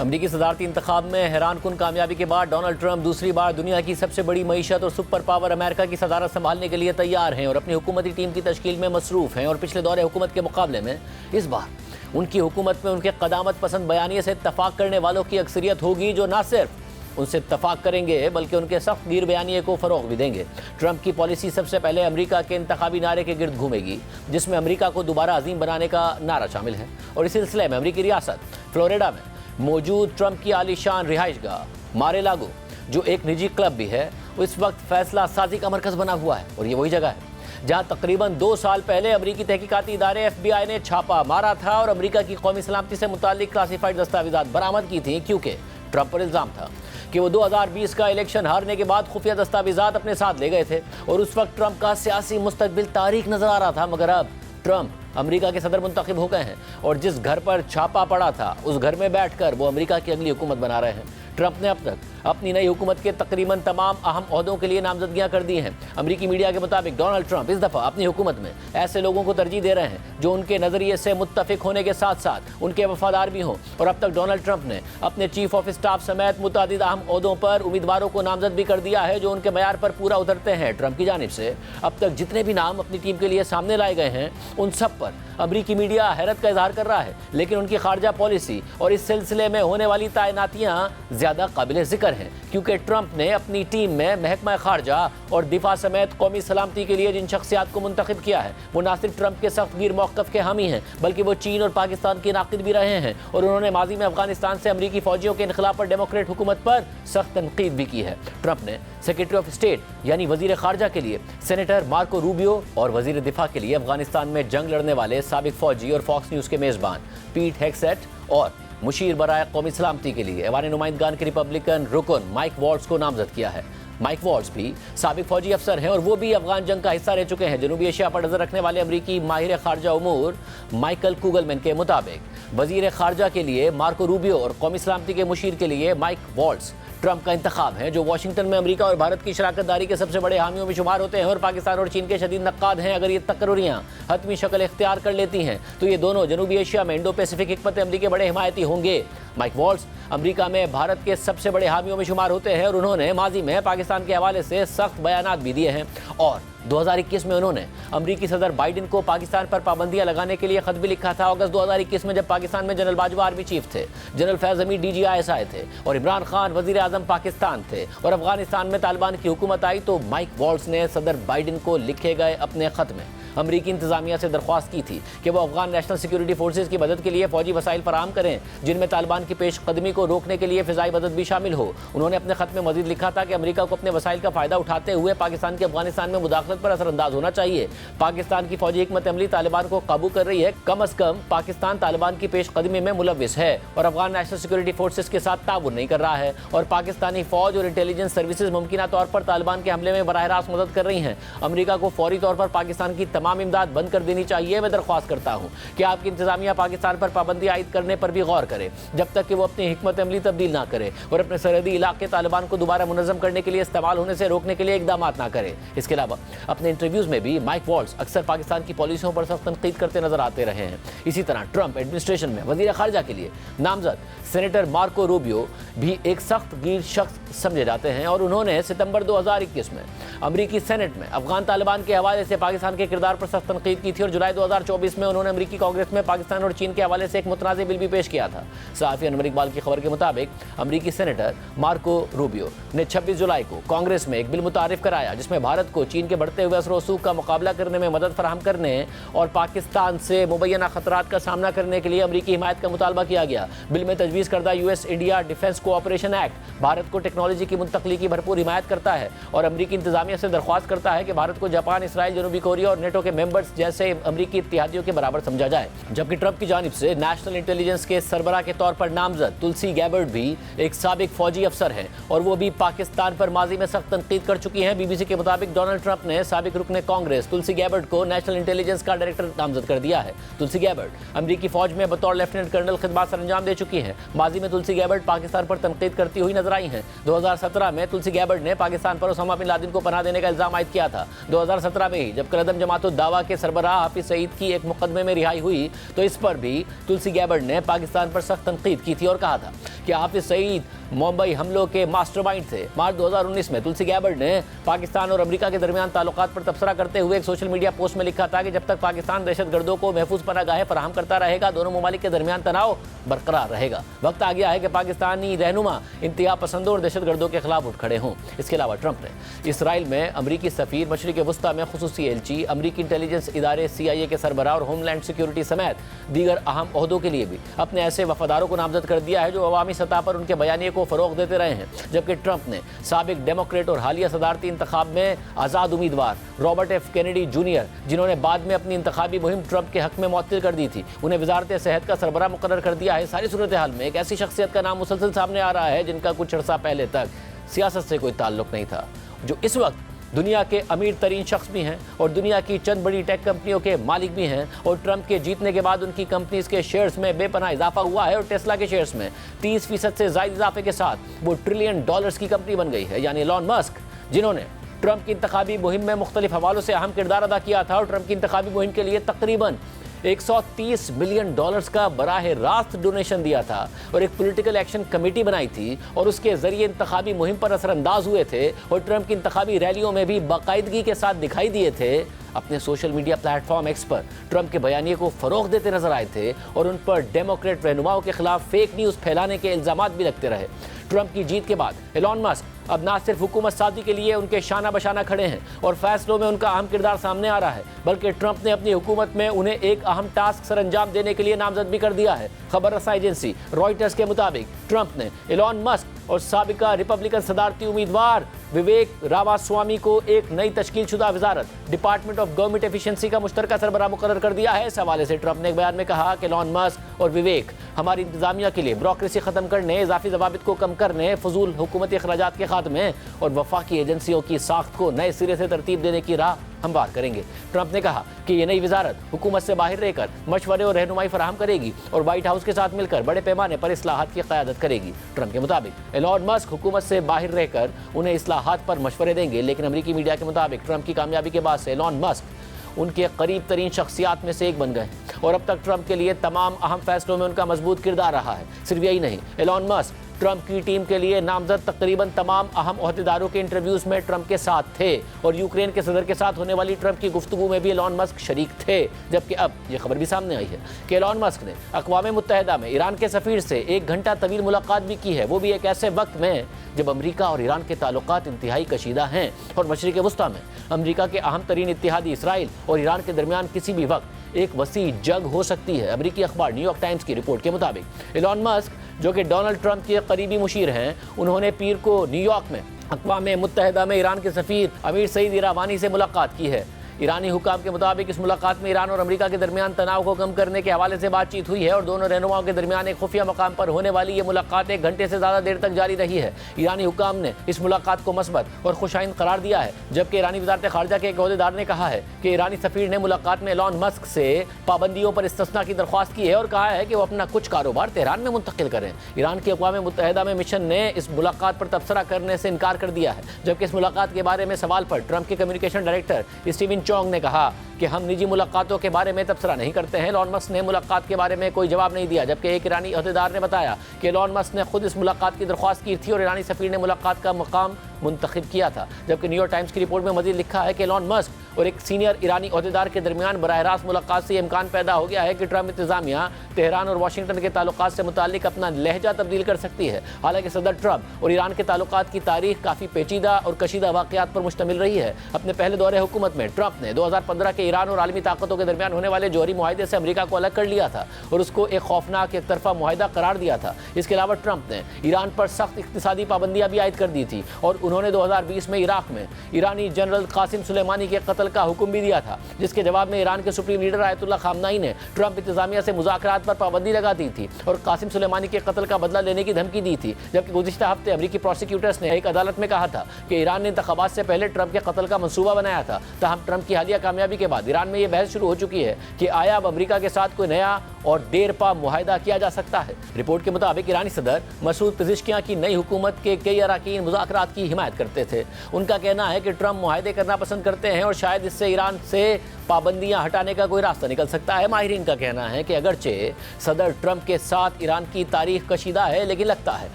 امریکی صدارتی انتخاب میں حیران کن کامیابی کے بعد ڈونلڈ ٹرمپ دوسری بار دنیا کی سب سے بڑی معیشت اور سپر پاور امریکہ کی صدارت سنبھالنے کے لیے تیار ہیں اور اپنی حکومتی ٹیم کی تشکیل میں مصروف ہیں، اور پچھلے دور حکومت کے مقابلے میں اس بار ان کی حکومت میں ان کے قدامت پسند بیانیے سے اتفاق کرنے والوں کی اکثریت ہوگی، جو نہ صرف ان سے اتفاق کریں گے بلکہ ان کے سخت گیر بیانیے کو فروغ بھی دیں گے۔ ٹرمپ کی پالیسی سب سے پہلے امریکہ کے انتخابی نعرے کے گرد گھومے گی، جس میں امریکہ کو دوبارہ عظیم بنانے کا نعرہ شامل ہے، اور اس سلسلے میں امریکی ریاست فلوریڈا میں موجود ٹرمپ کی عالی شان رہائش گاہ مارے لاگو، جو ایک نجی کلب بھی ہے، اس وقت فیصلہ سازی کا مرکز بنا ہوا ہے، اور یہ وہی جگہ ہے جہاں تقریباً 2 سال پہلے امریکی تحقیقاتی ادارے FBI نے چھاپا مارا تھا اور امریکہ کی قومی سلامتی سے متعلق کلاسیفائڈ دستاویزات برآمد کی تھیں، کیونکہ ٹرمپ پر الزام تھا کہ وہ 2020 کا الیکشن ہارنے کے بعد خفیہ دستاویزات اپنے ساتھ لے گئے تھے، اور اس وقت ٹرمپ کا سیاسی مستقبل تاریک نظر آ رہا تھا۔ مگر اب ٹرمپ امریکہ کے صدر منتخب ہو گئے ہیں، اور جس گھر پر چھاپا پڑا تھا اس گھر میں بیٹھ کر وہ امریکہ کی اگلی حکومت بنا رہے ہیں۔ ٹرمپ نے اب تک اپنی نئی حکومت کے تقریباً تمام اہم عہدوں کے لیے نامزدگیاں کر دی ہیں۔ امریکی میڈیا کے مطابق ڈونلڈ ٹرمپ اس دفعہ اپنی حکومت میں ایسے لوگوں کو ترجیح دے رہے ہیں جو ان کے نظریے سے متفق ہونے کے ساتھ ساتھ ان کے وفادار بھی ہوں، اور اب تک ڈونلڈ ٹرمپ نے اپنے چیف آف اسٹاف سمیت متعدد اہم عہدوں پر امیدواروں کو نامزد بھی کر دیا ہے جو ان کے معیار پر پورا اترتے ہیں۔ ٹرمپ کی جانب سے اب تک جتنے بھی نام اپنی ٹیم کے لیے سامنے لائے گئے ہیں ان سب پر امریکی میڈیا حیرت کا اظہار کر رہا ہے، لیکن ان کی خارجہ پالیسی اور اس سلسلے میں ہونے والی تعیناتیاں زیادہ قابل ذکر ہیں، کیونکہ ٹرمپ نے اپنی ٹیم میں محکمہ خارجہ اور دفاع سمیت قومی سلامتی کے لیے جن شخصیات کو منتخب کیا ہے وہ نہ صرف ٹرمپ کے سخت گیر موقف کے حامی ہیں بلکہ وہ چین اور پاکستان کے ناقد بھی رہے ہیں، اور انہوں نے ماضی میں افغانستان سے امریکی فوجیوں کے انخلا پر ڈیموکریٹ حکومت پر سخت تنقید بھی کی ہے۔ ٹرمپ نے سیکرٹری آف اسٹیٹ یعنی وزیر خارجہ کے لیے سینیٹر مارکو روبیو اور وزیر دفاع کے لیے افغانستان میں جنگ لڑنے والے سابق فوجی اور فاکس نیوز کے میزبان پیٹ ہیگسیٹ اور मुशीर बराए कौमी सलामती के लिए ऐवान नुमाइंदगान के रिपब्लिकन रुकन माइक वॉल्ट्स को नामजद किया है। माइक वॉल्ट्स भी साबिक फौजी अफसर हैं और वो भी अफगान जंग का हिस्सा रह चुके हैं। जनूबी एशिया पर नजर रखने वाले अमरीकी माहिर खारजा उमूर माइकल कुगलमैन के मुताबिक वजीर खारजा के लिए मार्को रूबियो और कौमी सलामती के मुशीर के लिए माइक वॉल्ट्स ट्रंप का इंतखाब है, जो वाशिंगटन में अमेरिका और भारत की शराकतदारी के सबसे बड़े हामियों में शुमार होते हैं और पाकिस्तान और चीन के शदीद नक्काद हैं। अगर ये तकर्रियाँ हतमी शक्ल इख्तियार कर लेती हैं तो ये दोनों जनूबी एशिया में इंडो पैसिफिक हिकमत अमली के बड़े हिमायती होंगे। माइक वॉल्ट्स अमेरिका में भारत के सबसे बड़े हामियों में शुमार होते हैं और उन्होंने माजी में पाकिस्तान के हवाले से सख्त बयानात भी दिए हैं और 2021 में उन्होंने अमरीकी सदर बाइडेन को पाकिस्तान पर पाबंदियां लगाने के लिए खत भी लिखा था। अगस्त 2021 में जब पाकिस्तान में जनरल बाजवा आर्मी चीफ थे, जनरल फैज हमीद DGISI थे और इमरान खान वजीर आजम पाकिस्तान थे और अफगानिस्तान में तालिबान की हुकूमत आई, तो माइक वॉल्ट्स ने सदर बाइडेन को लिखे गए अपने खत में अमरीकी इंतजामिया से दरख्वास्त की थी कि वो अफगान नेशनल सिक्योरिटी फोर्सेज की मदद के लिए फौजी वसाइल फराहम करें, जिनमें तालिबान की पेशकदमी को रोकने के लिए फिजाई मदद भी शामिल हो। उन्होंने अपने खत में मजीद लिखा था कि अमेरिका को अपने वसाइल का फायदा उठाते हुए पाकिस्तान के अफगानिस्तान में मुदाखलत पर असरअंदाज होना चाहिए। पाकिस्तान की फौजी हिकमत अमली तालिबान को काबू कर रही है, कम अज कम पाकिस्तान तालिबान की पेशकदमी में मुलविस है और अफगान नेशनल सिक्योरिटी फोर्सेज के साथ ताउन नहीं कर रहा है और पाकिस्तानी फौज और इंटेलिजेंस सर्विसेज मुमकिना तौर पर तालिबान के हमले में बराह रास्त मदद कर रही हैं। अमेरिका को फौरी तौर पर पाकिस्तान की तमाम इमदाद बंद कर देनी चाहिए। मैं दरख्वास्त करता हूं कि आपकी इंतजामिया पाकिस्तान पर पाबंदी आयद करने पर भी गौर करे जब तक कि वो अपनी हिकमत अमली तब्दील ना करे और अपने सरहदी इलाके तालिबान को दोबारा मुनज़्ज़म करने के लिए इस्तेमाल होने से रोकने के लिए इकदाम ना करे। इसके अलावा अपने इंटरव्यूज में भी माइक वॉल्ट्स अक्सर पाकिस्तान की पॉलिसियों पर सख्त तनकीद करते नजर आते रहे हैं। इसी तरह ट्रंप एडमिनिस्ट्रेशन में वजीर खारजा के लिए नामजद सेनेटर मार्को रूबियो भी एक सख्त गिर शख्स समझे जाते हैं और उन्होंने सितंबर 2021 में अमरीकी सेनेट में अफगान तालिबान के हवाले से पाकिस्तान के किरदार पर सख्त तनकीद की थी और जुलाई 2024 में उन्होंने अमरीकी कांग्रेस में पाकिस्तान और चीन के हवाले से एक मुतनाज़ बिल भी पेश किया था। सहाफ़ी अनवर इकबाल की खबर के मुताबिक अमरीकी सेनेटर मार्को रूबियो ने 26 जुलाई को कांग्रेस में एक बिल मुतारिफ कराया जिसमें भारत को चीन के बढ़ते हुए असर रसूख का मुकाबला करने में मदद फराहम करने और पाकिस्तान से मुबैना खतरात का सामना करने के लिए अमरीकी हिमायत का मुतालबा किया गया। बिल में तजवीज़ करदा US India defence cooperation act Bharat को टेक्नोलॉजी की मुंतकली की भरपूर हिमायत करता है और अमरीकी इंतजामिया से दरख्वास्त करता है कि भारत को जापान, इसराइल, जनूबी कोरिया और नेटो के मेंबर्स जैसे अमरीकी इत्तेहादियों के बराबर समझा जाए। जबकि ट्रंप की जानिब से नेशनल इंटेलिजेंस के सरबराह के तौर पर नामजद तुलसी गैबर्ड भी एक साबिक फौजी अफसर हैं और वो भी पाकिस्तान पर माजी में सख्त तनकीद कर चुकी हैं। BBC के मुताबिक डोनाल्ड ट्रंप ने साबिक रुकने कांग्रेस तुलसी गैबर्ड को नेशनल इंटेलिजेंस का डायरेक्टर नामजद कर दिया है। तुलसी गैबर्ड अमरीकी फौज में बतौर लेफ्टिनेंट कर्नल खिदमत सर अंजाम दे चुकी हैं। माजी में तुलसी गैबर्ड पाकिस्तान पर तनकीद करती हुई नजर आई हैं। 2017 में तुलसी गैबर्ड ने पाकिस्तान पर ओसामा बिन लादेन को पनाह देने का इल्जाम आयद किया था। 2017 में ही जब कलअदम जमातुद दावा के सरबराह हाफिज सईद की एक मुकदमे में रिहाई हुई तो इस पर भी तुलसी गैबर्ड ने पाकिस्तान पर सख्त तनकीद की थी और कहा था कि हाफिज सईद मुंबई हमलों के मास्टरमाइंड थे। मार्च 2019 में तुलसी गैबर्ड ने पाकिस्तान और अमेरिका के दरमियान ताल्लुकात पर तबसरा करते हुए एक सोशल मीडिया पोस्ट में लिखा था कि जब तक पाकिस्तान दहशतगर्दों को महफूज पनाहगाहें फराहम करता रहेगा, दोनों ममालिक के दरमियान तनाव बरकरार रहेगा। वक्त आ गया है कि पाकिस्तानी रहनुमा इंतहा पसंदों और दहशतगर्दों के खिलाफ उठ खड़े हों। इसके अलावा ट्रंप ने इसराइल में अमरीकी सफीर, मशरिक वस्ता में खुसूसी एलची, अमरीकी इंटेलिजेंस इदारे CIA के सरबराह और होमलैंड सिक्योरिटी समेत दीगर अहम ओहदों के लिए भी अपने ऐसे वफादारों को नामजद कर दिया है जो अवामी सतह पर उनके बयानिए को फरोग देते रहे हैं। जबकि ट्रंप ने साबिक डेमोक्रेट और हालिया सदारती इंतखाब में आज़ाद उम्मीदवार रॉबर्ट F कैनेडी जूनियर, जिन्होंने बाद में अपनी इंतखाबी मुहिम ट्रंप के हक में मुअत्तिल कर दी थी, उन्हें वजारत सेहत का सरबराह मुकर्रर कर दिया है। सारी सूरत हाल में एक ऐसी शख्सियत का नाम मुसलसल सामने आ रहा है जिनका कुछ अर्सा पहले तक सियासत से कोई ताल्लुक नहीं था, जो इस वक्त दुनिया के अमीर तरीन शख्स भी हैं और दुनिया की चंद बड़ी टेक कंपनियों के मालिक भी हैं और ट्रंप के जीतने के बाद उनकी कंपनीज के शेयर्स में बेपनाह इजाफा हुआ है और टेस्ला के शेयर्स में 30% से ज़ायद इजाफे के साथ वो $1 ट्रिलियन की कंपनी बन गई है। यानी एलन मस्क, जिन्होंने ट्रंप की इंतखाबी मुहिम में मुख्तलिफ हवालों से अहम किरदार अदा किया था और ट्रंप की इंतखाबी मुहिम के लिए तकरीबन $130 मिलियन का बराह रास्त डोनेशन दिया था और एक पॉलिटिकल एक्शन कमेटी बनाई थी और उसके जरिए इंतखाबी मुहिम पर असरअंदाज हुए थे और ट्रंप की इंतखाबी रैलियों में भी बाकायदगी के साथ दिखाई दिए थे। अपने सोशल मीडिया प्लेटफॉर्म एक्स पर ट्रंप के बयानिए को फरोग देते नजर आए थे और उन पर डेमोक्रेट रहनुमाओं के खिलाफ फेक न्यूज़ फैलाने के इल्जामात भी लगते रहे। ट्रंप की जीत के बाद एलन मस्क अब ना सिर्फ हुकूमत साजी के लिए उनके शाना बशाना खड़े हैं और फैसलों में उनका अहम किरदार सामने आ रहा है, बल्कि ट्रंप ने अपनी हुकूमत में उन्हें एक अहम टास्क सर अंजाम देने के लिए नामजद भी कर दिया है। खबर रसा एजेंसी रॉयटर्स के मुताबिक ट्रंप ने एलन मस्क اور سابقہ ریپبلکن صدارتی امیدوار وویک راماسوامی کو ایک نئی تشکیل شدہ وزارت ڈپارٹمنٹ آف گورنمنٹ ایفیشنسی کا مشترکہ سربراہ مقرر کر دیا ہے۔ اس حوالے سے ٹرمپ نے ایک بیان میں کہا کہ ایلن مسک اور وویک ہماری انتظامیہ کے لیے بیوروکریسی ختم کرنے، اضافی ضوابط کو کم کرنے، فضول حکومتی اخراجات کے خاتمے اور وفاقی ایجنسیوں کی ساخت کو نئے سرے سے ترتیب دینے کی راہ ہموار کریں گے۔ ٹرمپ نے کہا کہ یہ نئی وزارت حکومت سے باہر رہ کر مشورے اور رہنمائی فراہم کرے گی اور وائٹ ہاؤس کے ساتھ مل کر بڑے پیمانے پر اصلاحات کی قیادت کرے گی۔ ٹرمپ کے مطابق ایلن مسک حکومت سے باہر رہ کر انہیں اصلاحات پر مشورے دیں گے، لیکن امریکی میڈیا کے مطابق ٹرمپ کی کامیابی کے بعد سے ایلن مسک ان کے قریب ترین شخصیات میں سے ایک بن گئے اور اب تک ٹرمپ کے لیے تمام اہم فیصلوں میں ان کا مضبوط کردار رہا ہے۔ صرف یہی نہیں، ایلن مسک ٹرمپ کی ٹیم کے لیے نامزد تقریباً تمام اہم عہدیداروں کے انٹرویوز میں ٹرمپ کے ساتھ تھے اور یوکرین کے صدر کے ساتھ ہونے والی ٹرمپ کی گفتگو میں بھی ایلن مسک شریک تھے، جبکہ اب یہ خبر بھی سامنے آئی ہے کہ ایلن مسک نے اقوام متحدہ میں ایران کے سفیر سے 1 گھنٹہ طویل ملاقات بھی کی ہے، وہ بھی ایک ایسے وقت میں جب امریکہ اور ایران کے تعلقات انتہائی کشیدہ ہیں اور مشرق وسطیٰ میں امریکہ کے اہم ترین اتحادی اسرائیل اور ایران کے درمیان کسی بھی وقت ایک وسیع جنگ ہو سکتی ہے۔ امریکی اخبار نیو یارک ٹائمز کی رپورٹ کے مطابق ایلن مسک جو کہ ڈونلڈ ٹرمپ کے قریبی مشیر ہیں، انہوں نے پیر کو نیو یارک میں اقوام متحدہ میں ایران کے سفیر امیر سعید ایراوانی سے ملاقات کی ہے۔ ایرانی حکام کے مطابق اس ملاقات میں ایران اور امریکہ کے درمیان تناؤ کو کم کرنے کے حوالے سے بات چیت ہوئی ہے اور دونوں رہنماؤں کے درمیان ایک خفیہ مقام پر ہونے والی یہ ملاقات 1 گھنٹے سے زیادہ دیر تک جاری رہی ہے۔ ایرانی حکام نے اس ملاقات کو مثبت اور خوشائند قرار دیا ہے، جبکہ ایرانی وزارت خارجہ کے ایک عہدیدار نے کہا ہے کہ ایرانی سفیر نے ملاقات میں ایلن مسک سے پابندیوں پر استثناء کی درخواست کی ہے اور کہا ہے کہ وہ اپنا کچھ کاروبار تہران میں منتقل کریں۔ ایران کے اقوام متحدہ میں مشن نے اس ملاقات پر تبصرہ کرنے سے انکار کر دیا ہے، جبکہ اس ملاقات کے بارے میں سوال پر ٹرمپ کے کمیونیکیشن ڈائریکٹر اسٹیون چونگ نے کہا کہ ہم نجی ملاقاتوں کے بارے میں تبصرہ نہیں کرتے ہیں۔ ایلن مسک نے ملاقات کے بارے میں کوئی جواب نہیں دیا، جبکہ ایک ایرانی عہدیدار نے بتایا کہ ایلن مسک نے خود اس ملاقات کی درخواست کی تھی اور ایرانی سفیر نے ملاقات کا مقام منتخب کیا تھا، جبکہ نیو یارک ٹائمز کی رپورٹ میں مزید لکھا ہے کہ ایلن مسک اور ایک سینئر ایرانی عہدیدار کے درمیان براہ راست ملاقات سے یہ امکان پیدا ہو گیا ہے کہ ٹرمپ انتظامیہ تہران اور واشنگٹن کے تعلقات سے متعلق اپنا لہجہ تبدیل کر سکتی ہے۔ حالانکہ صدر ٹرمپ اور ایران کے تعلقات کی تاریخ کافی پیچیدہ اور کشیدہ واقعات پر مشتمل رہی ہے۔ اپنے پہلے دور حکومت میں ٹرمپ نے 2015 کے ایران اور عالمی طاقتوں کے درمیان ہونے والے جوہری معاہدے سے امریکہ کو الگ کر لیا تھا اور اس کو ایک خوفناک ایک طرفہ معاہدہ قرار دیا تھا۔ اس کے علاوہ ٹرمپ نے ایران پر سخت اقتصادی پابندیاں بھی عائد کر دی تھی اور انہوں نے 2020 میں عراق میں ایرانی جنرل قاسم سلیمانی کے قتل کا حکم بھی دیا تھا، جس کے جواب میں ایران کے سپریم لیڈر آیت اللہ خامنائی نے ٹرمپ انتظامیہ سے مذاکرات پر پابندی لگا دی تھی اور قاسم سلیمانی کے قتل کا بدلہ لینے کی دھمکی دی تھی، جبکہ گزشتہ ہفتے امریکی پروسیکیوٹرز نے ایک عدالت میں کہا تھا کہ ایران نے انتخابات سے پہلے ٹرمپ کے قتل کا منصوبہ بنایا تھا۔ تاہم ٹرمپ کی حالیہ کامیابی کے بعد ایران میں یہ بحث شروع ہو چکی ہے کہ آیا اب امریکہ کے ساتھ کوئی نیا اور دیر پا معاہدہ کیا جا سکتا ہے۔ رپورٹ کے مطابق ایرانی صدر مسعود پزشکیان کی نئی حکومت کے کئی اراکین مذاکرات کی حمایت کرتے تھے۔ ان کا کہنا ہے کہ ٹرمپ معاہدے کرنا پسند کرتے ہیں اور شاید اس سے ایران سے پابندیاں ہٹانے کا کوئی راستہ نکل سکتا ہے۔ ماہرین کا کہنا ہے کہ اگرچہ صدر ٹرمپ کے ساتھ ایران کی تاریخ کشیدہ ہے، لیکن لگتا ہے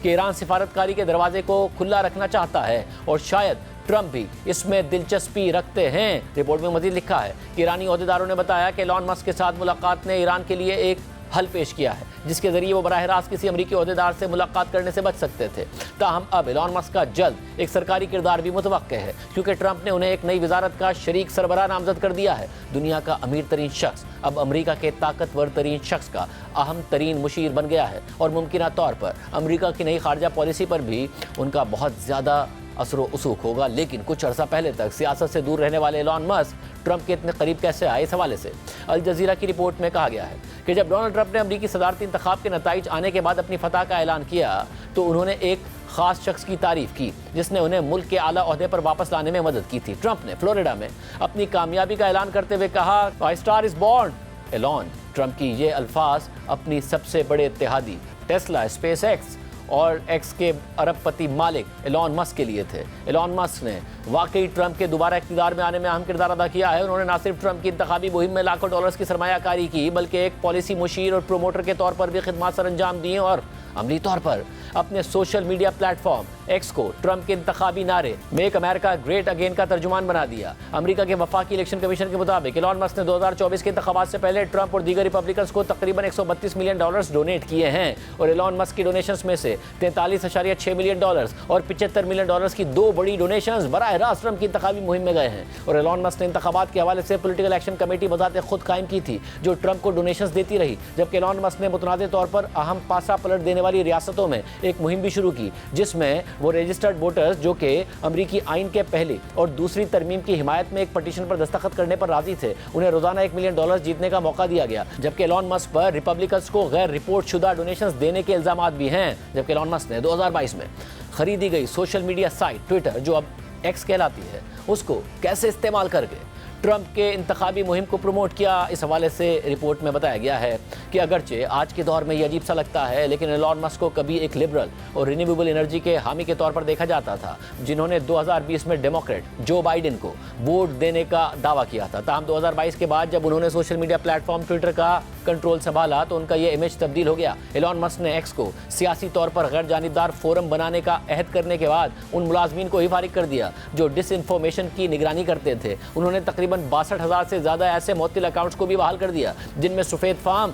کہ ایران سفارتکاری کے دروازے کو کھلا رکھنا چاہتا ہے اور شاید ٹرمپ بھی اس میں دلچسپی رکھتے ہیں۔ رپورٹ میں مزید لکھا ہے کہ ایرانی عہدیداروں نے بتایا کہ ایلن مسک کے ساتھ ملاقات نے ایران کے لیے ایک حل پیش کیا ہے، جس کے ذریعے وہ براہ راست کسی امریکی عہدیدار سے ملاقات کرنے سے بچ سکتے تھے۔ تاہم اب ایلن مسک کا جلد ایک سرکاری کردار بھی متوقع ہے، کیونکہ ٹرمپ نے انہیں ایک نئی وزارت کا شریک سربراہ نامزد کر دیا ہے۔ دنیا کا امیر ترین شخص اب امریکہ کے طاقتور ترین شخص کا اہم ترین مشیر بن گیا ہے اور ممکنہ طور پر امریکہ کی نئی خارجہ پالیسی پر بھی ان کا بہت زیادہ اثر و رسوخ ہوگا۔ لیکن کچھ عرصہ پہلے تک سیاست سے دور رہنے والے ایلن مسک ٹرمپ کے اتنے قریب کیسے آئے؟ اس حوالے سے الجزیرہ کی رپورٹ میں کہا گیا ہے کہ جب ڈونلڈ ٹرمپ نے امریکی صدارتی انتخاب کے نتائج آنے کے بعد اپنی فتح کا اعلان کیا تو انہوں نے ایک خاص شخص کی تعریف کی جس نے انہیں ملک کے اعلیٰ عہدے پر واپس لانے میں مدد کی تھی۔ ٹرمپ نے فلوریڈا میں اپنی کامیابی کا اعلان کرتے ہوئے کہا، "my star is born". Elon Trump کی یہ الفاظ اپنی سب سے بڑے اتحادی ٹیسلا، اسپیس ایکس اور ایکس کے ارب پتی مالک ایلن مسک کے لیے تھے۔ ایلن مسک نے واقعی ٹرمپ کے دوبارہ اقتدار میں آنے میں اہم کردار ادا کیا ہے۔ انہوں نے نہ صرف ٹرمپ کی انتخابی مہم میں لاکھوں ڈالرز کی سرمایہ کاری کی، بلکہ ایک پالیسی مشیر اور پروموٹر کے طور پر بھی خدمات سر انجام دیں اور عملی طور پر اپنے social media plate form x को ट्रंप के इंतखाबी नारे मेक अमेरिका ग्रेट अगेन का तर्जुमान बना दिया। अमेरिका के वफाकी इलेक्शन कमीशन के मुताबिक एलन मस्क ने 2024 के इंतखाबात से पहले ट्रंप और दीगर रिपब्लिकन्स को तकरीबन $132 मिलियन डोनेट किए हैं और एलन मस्क की डोनेशंस में से $43.6 मिलियन और $75 मिलियन की दो बड़ी डोनेशंस बराह रास्त ट्रंप की इंतखाबी मुहिम में गए हैं। और एलन मस्क ने इंतखाबात के हवाले से पॉलिटिकल एक्शन कमेटी बजाते खुद कायम की थी जो ट्रंप को डोनेशंस देती रही, जबकि एलन मस्क ने मुतनाज़ तौर पर अहम पासा पलट देने वाली रियासतों में एक मुहिम भी शुरू की जिसमें वो रजिस्टर्ड वोटर्स जो कि अमरीकी आइन के पहली और दूसरी तरमीम की हिमायत में एक पटिशन पर दस्तखत करने पर राजी थे, उन्हें रोजाना $1 मिलियन जीतने का मौका दिया गया। जबकि एलन मस्क पर रिपब्लिकन्स को गैर रिपोर्ट शुदा डोनेशंस देने के इल्जामात भी हैं। जबकि एलन मस्क ने 2022 में खरीदी गई सोशल मीडिया साइट ट्विटर जो अब एक्स कहलाती है उसको कैसे इस्तेमाल करके ट्रंप के इंतखाबी मुहिम को प्रमोट किया, इस हवाले से रिपोर्ट में बताया गया है कि अगरचे आज के दौर में ये अजीब सा लगता है लेकिन एलन मस्क को कभी एक लिबरल और रिन्यूएबल एनर्जी के हामी के तौर पर देखा जाता था जिन्होंने 2020 में डेमोक्रेट जो बाइडेन को वोट देने का दावा किया था। ताहम 2022 के बाद जब उन्होंने सोशल मीडिया प्लेटफॉर्म ट्विटर का कंट्रोल संभाला तो उनका ये इमेज तब्दील हो गया। एलन मस्क ने एक्स को सियासी तौर पर गैर जानिबदार फोरम बनाने का अहद करने के बाद उन मुलाजमीन को ही फारिग कर दिया जो डिसइंफॉर्मेशन की निगरानी करते थे। उन्होंने तकरीबन 62,000 से ज्यादा ऐसे मुअत्तिल अकाउंट्स को भी बहाल कर दिया जिनमें सफेद फार्म,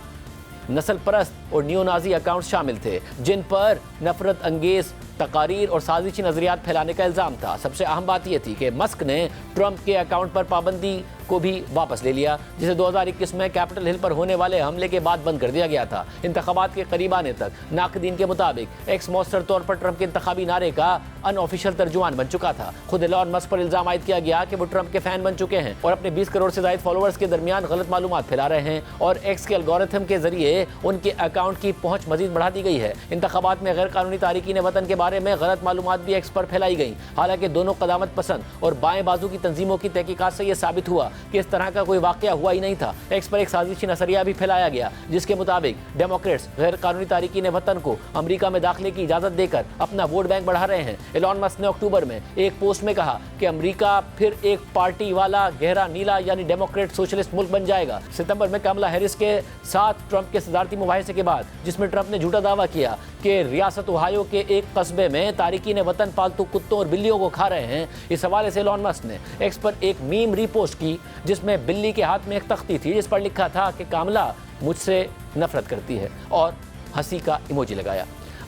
नस्ल परस्त और नियोनाजी अकाउंट्स शामिल थे जिन पर नफरत अंगेज तकारीर और साजिशी नजरियात फैलाने का इल्ज़ाम था। सबसे अहम बात यह थी कि मस्क ने ट्रंप के अकाउंट पर पाबंदी को भी वापस ले लिया जिसे 2021 में कैपिटल हिल पर होने वाले हमले के बाद बंद कर दिया गया था। इंतखाबात के करीब आने तक नाकदीन के मुताबिक एक्स मौसर तौर पर ट्रंप के इंतखाबी नारे का अनऑफिशियल तर्जुमान बन चुका था। खुद एलन मस्क पर इल्जाम आयद किया गया कि वो ट्रंप के फैन बन चुके हैं और अपने 20 करोड़ से ज्यादा फॉलोअर्स के दरमियान गलत मालूमात फैला रहे हैं और एक्स के एल्गोरिथम के जरिए उनके अकाउंट की पहुंच मजीद बढ़ा दी गई है। इंतखाबात में गैर कानूनी तारिकीन वतन के बारे में गलत मालूमात भी एक्स पर फैलाई गई। हालांकि दोनों कदामत पसंद और बाएं बाजू की तंजीमों की तहकीकात से यह साबित हुआ कि इस तरह का कोई वाकया हुआ ही नहीं था। एक्स पर एक साजिशी नजरिया भी फैलाया गया जिसके मुताबिक डेमोक्रेट्स गैर कानूनी तारिकीन वतन को अमेरिका में दाखिले की इजाजत देकर अपना वोट बैंक बढ़ा रहे हैं। एलन मस्क ने अक्टूबर में एक पोस्ट में कहा कि अमेरिका फिर एक पार्टी वाला गहरा नीला यानी डेमोक्रेट सोशलिस्ट मुल्क बन जाएगा। सितंबर में कमला हैरिस के साथ ट्रंप के सदारती मुबाहिसे के बाद जिसमें ट्रंप ने झूठा दावा किया कि रियासत ओहायो के एक कस्बे में तारिकीन वतन पालतू कुत्तों और बिल्लियों को खा रहे हैं, इस हवाले से एलन मस्क ने एक्स पर एक मीम रीपोस्ट की जिसमें बिल्ली के हाथ में एक तख्ती थी जिस पर लिखा था कि कामला मुझसे नफरत करती है और हंसी का इमोजी लगाया।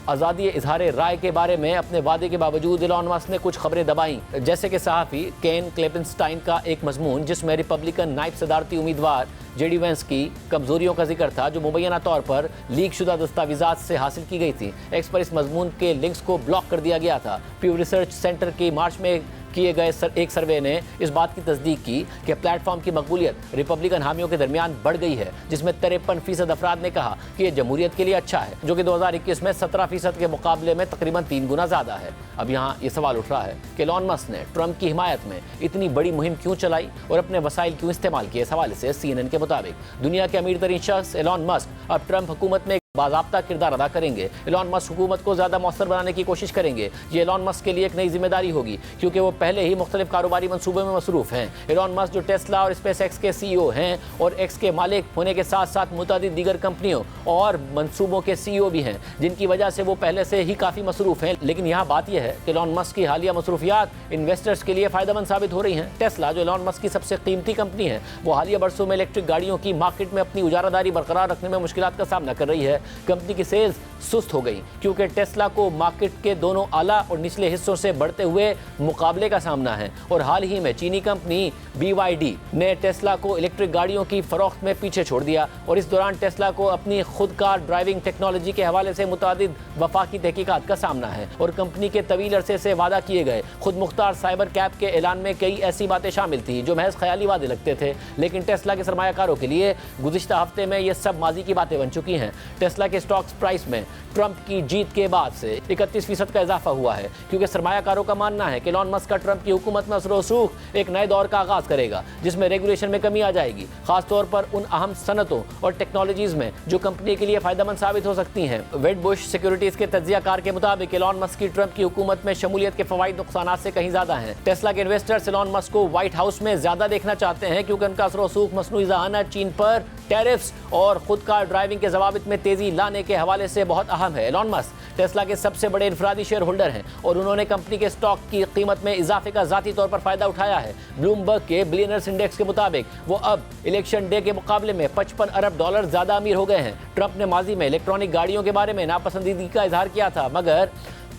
आज़ादी इजहार राय के बारे में अपने वादे के बावजूद एलन मस्क ने कुछ खबरें दबाई, जैसे कि सहाफ़ी केन क्लेपेंस्टाइन का एक मजमून जिसमें रिपब्लिकन नायब सदारती उम्मीदवार जेडी वेंस की कमजोरियों का जिक्र था जो मुबैना तौर पर लीक शुदा दस्तावेजात से हासिल की गई थी। एक्स पर इस मजमून के लिंक्स को ब्लॉक कर दिया गया था। प्यू रिसर्च सेंटर की मार्च में किए गए एक सर्वे ने इस बात की तस्दीक की कि प्लेटफॉर्म की मकबूलियत रिपब्लिकन हामियों के दरमियान बढ़ गई है जिसमें 53% अफराद ने कहा कि यह जमहूरियत के लिए अच्छा है जो कि 2021 में 17% के मुकाबले में तकरीबन 3 गुना ज़्यादा है। अब यहाँ ये सवाल उठ रहा है कि एलन मस्क ने ट्रंप की हिमायत में इतनी बड़ी मुहिम क्यों चलाई और अपने वसाइल क्यों इस्तेमाल किए। इस हवाले से CNN के मुताबिक दुनिया के अमीर तरीन शख्स एलन मस्क अब ट्रंप हुकूमत में बाज़ाब्ता किरदार अदा करेंगे। एलन मस्क हुकूमत को ज़्यादा मौसर बनाने की कोशिश करेंगे। ये एलन मस्क के लिए एक नई जिम्मेदारी होगी क्योंकि वो पहले ही मुख्तलिफ कारोबारी मंसूबों में मसरूफ़ हैं। एलन मस्क जो टेस्ला और स्पेस एक्स के CEO हैं और एक्स के मालिक होने के साथ साथ मुतादिद दीगर कंपनियों और मंसूबों के CEO भी हैं जिनकी वजह से वो पहले से ही काफ़ी मसरूफ़ हैं। लेकिन यहाँ बात यह है कि एलन मस्क की हालिया मसरूफियात इन्वेस्टर्स के लिए फ़ायदेमंद साबित हो रही हैं। टेस्ला जो एलन मस्क की सबसे कीमती कंपनी है वो हालिया बरसों में इलेक्ट्रिक गाड़ियों की मार्केट में अपनी उजारादारी बरकरार रखने में मुश्किलात का सामना कर रही है। कंपनी की सेल्स सुस्त हो गई क्योंकि टेस्ला को मार्केट के दोनों आला और निचले हिस्सों से बढ़ते हुए मुकाबले का सामना है। और हाल ही में चीनी कंपनी BYD ने टेस्ला को इलेक्ट्रिक गाड़ियों की फरोख्त में पीछे छोड़ दिया और इस दौरान टेस्ला को अपनी खुद कार ड्राइविंग टेक्नोलॉजी के हवाले से मुतादिद वफाकी तहकीकात का सामना है और कंपनी के तवील अरसे से वादा किए गए खुद मुख्तार साइबर कैप के ऐलान में कई ऐसी बातें शामिल थी जो महज ख्याली वादे लगते थे। लेकिन टेस्ला के सरमायाकारों के लिए गुज़िश्ता हफ्ते में ये सब माजी की बातें बन चुकी हैं। टेस्ला के स्टॉक्स प्राइस में ट्रंप की जीत के बाद से 31% का इजाफा हुआ है क्योंकि सरमायाकारों का मानना है कि एलन मस्क का ट्रंप की हुकूमत में असर व रसूख एक नए दौर का आगाज करेगा जिसमें रेगुलेशन में कमी आ जाएगी, खासतौर पर उन अहम सनतों और टेक्नोलॉजीज में जो कंपनी के लिए फायदेमंद साबित हो सकती हैं। वेडबुश सिक्योरिटीज के तज्जियाकार के मुताबिक एलन मस्क की ट्रंप की हुकूमत में शमूलियत के फवाइद नुकसानात से कहीं ज्यादा हैं। टेस्ला के इन्वेस्टर्स एलन मस्क को व्हाइट हाउस में ज्यादा देखना चाहते हैं क्योंकि उनका असर व रसूख मसनूई ज़हानत चीन पर टैरिफ्स और खुद कार ड्राइविंग के ज़वाबित में तेज़ी लाने के हवाले से बहुत अहम है। एलॉन मस्क टेस्ला के सबसे बड़े इनफरादी शेयर होल्डर हैं और उन्होंने कंपनी के स्टॉक की कीमत में इजाफे का ज़ाती तौर पर फ़ायदा उठाया है। ब्लूमबर्ग के बिलियनर्स इंडेक्स के मुताबिक वो अब इलेक्शन डे के मुकाबले में $55 अरब ज़्यादा अमीर हो गए हैं। ट्रंप ने माजी में इलेक्ट्रॉनिक गाड़ियों के बारे में नापसंदीदगी का इजहार किया था, मगर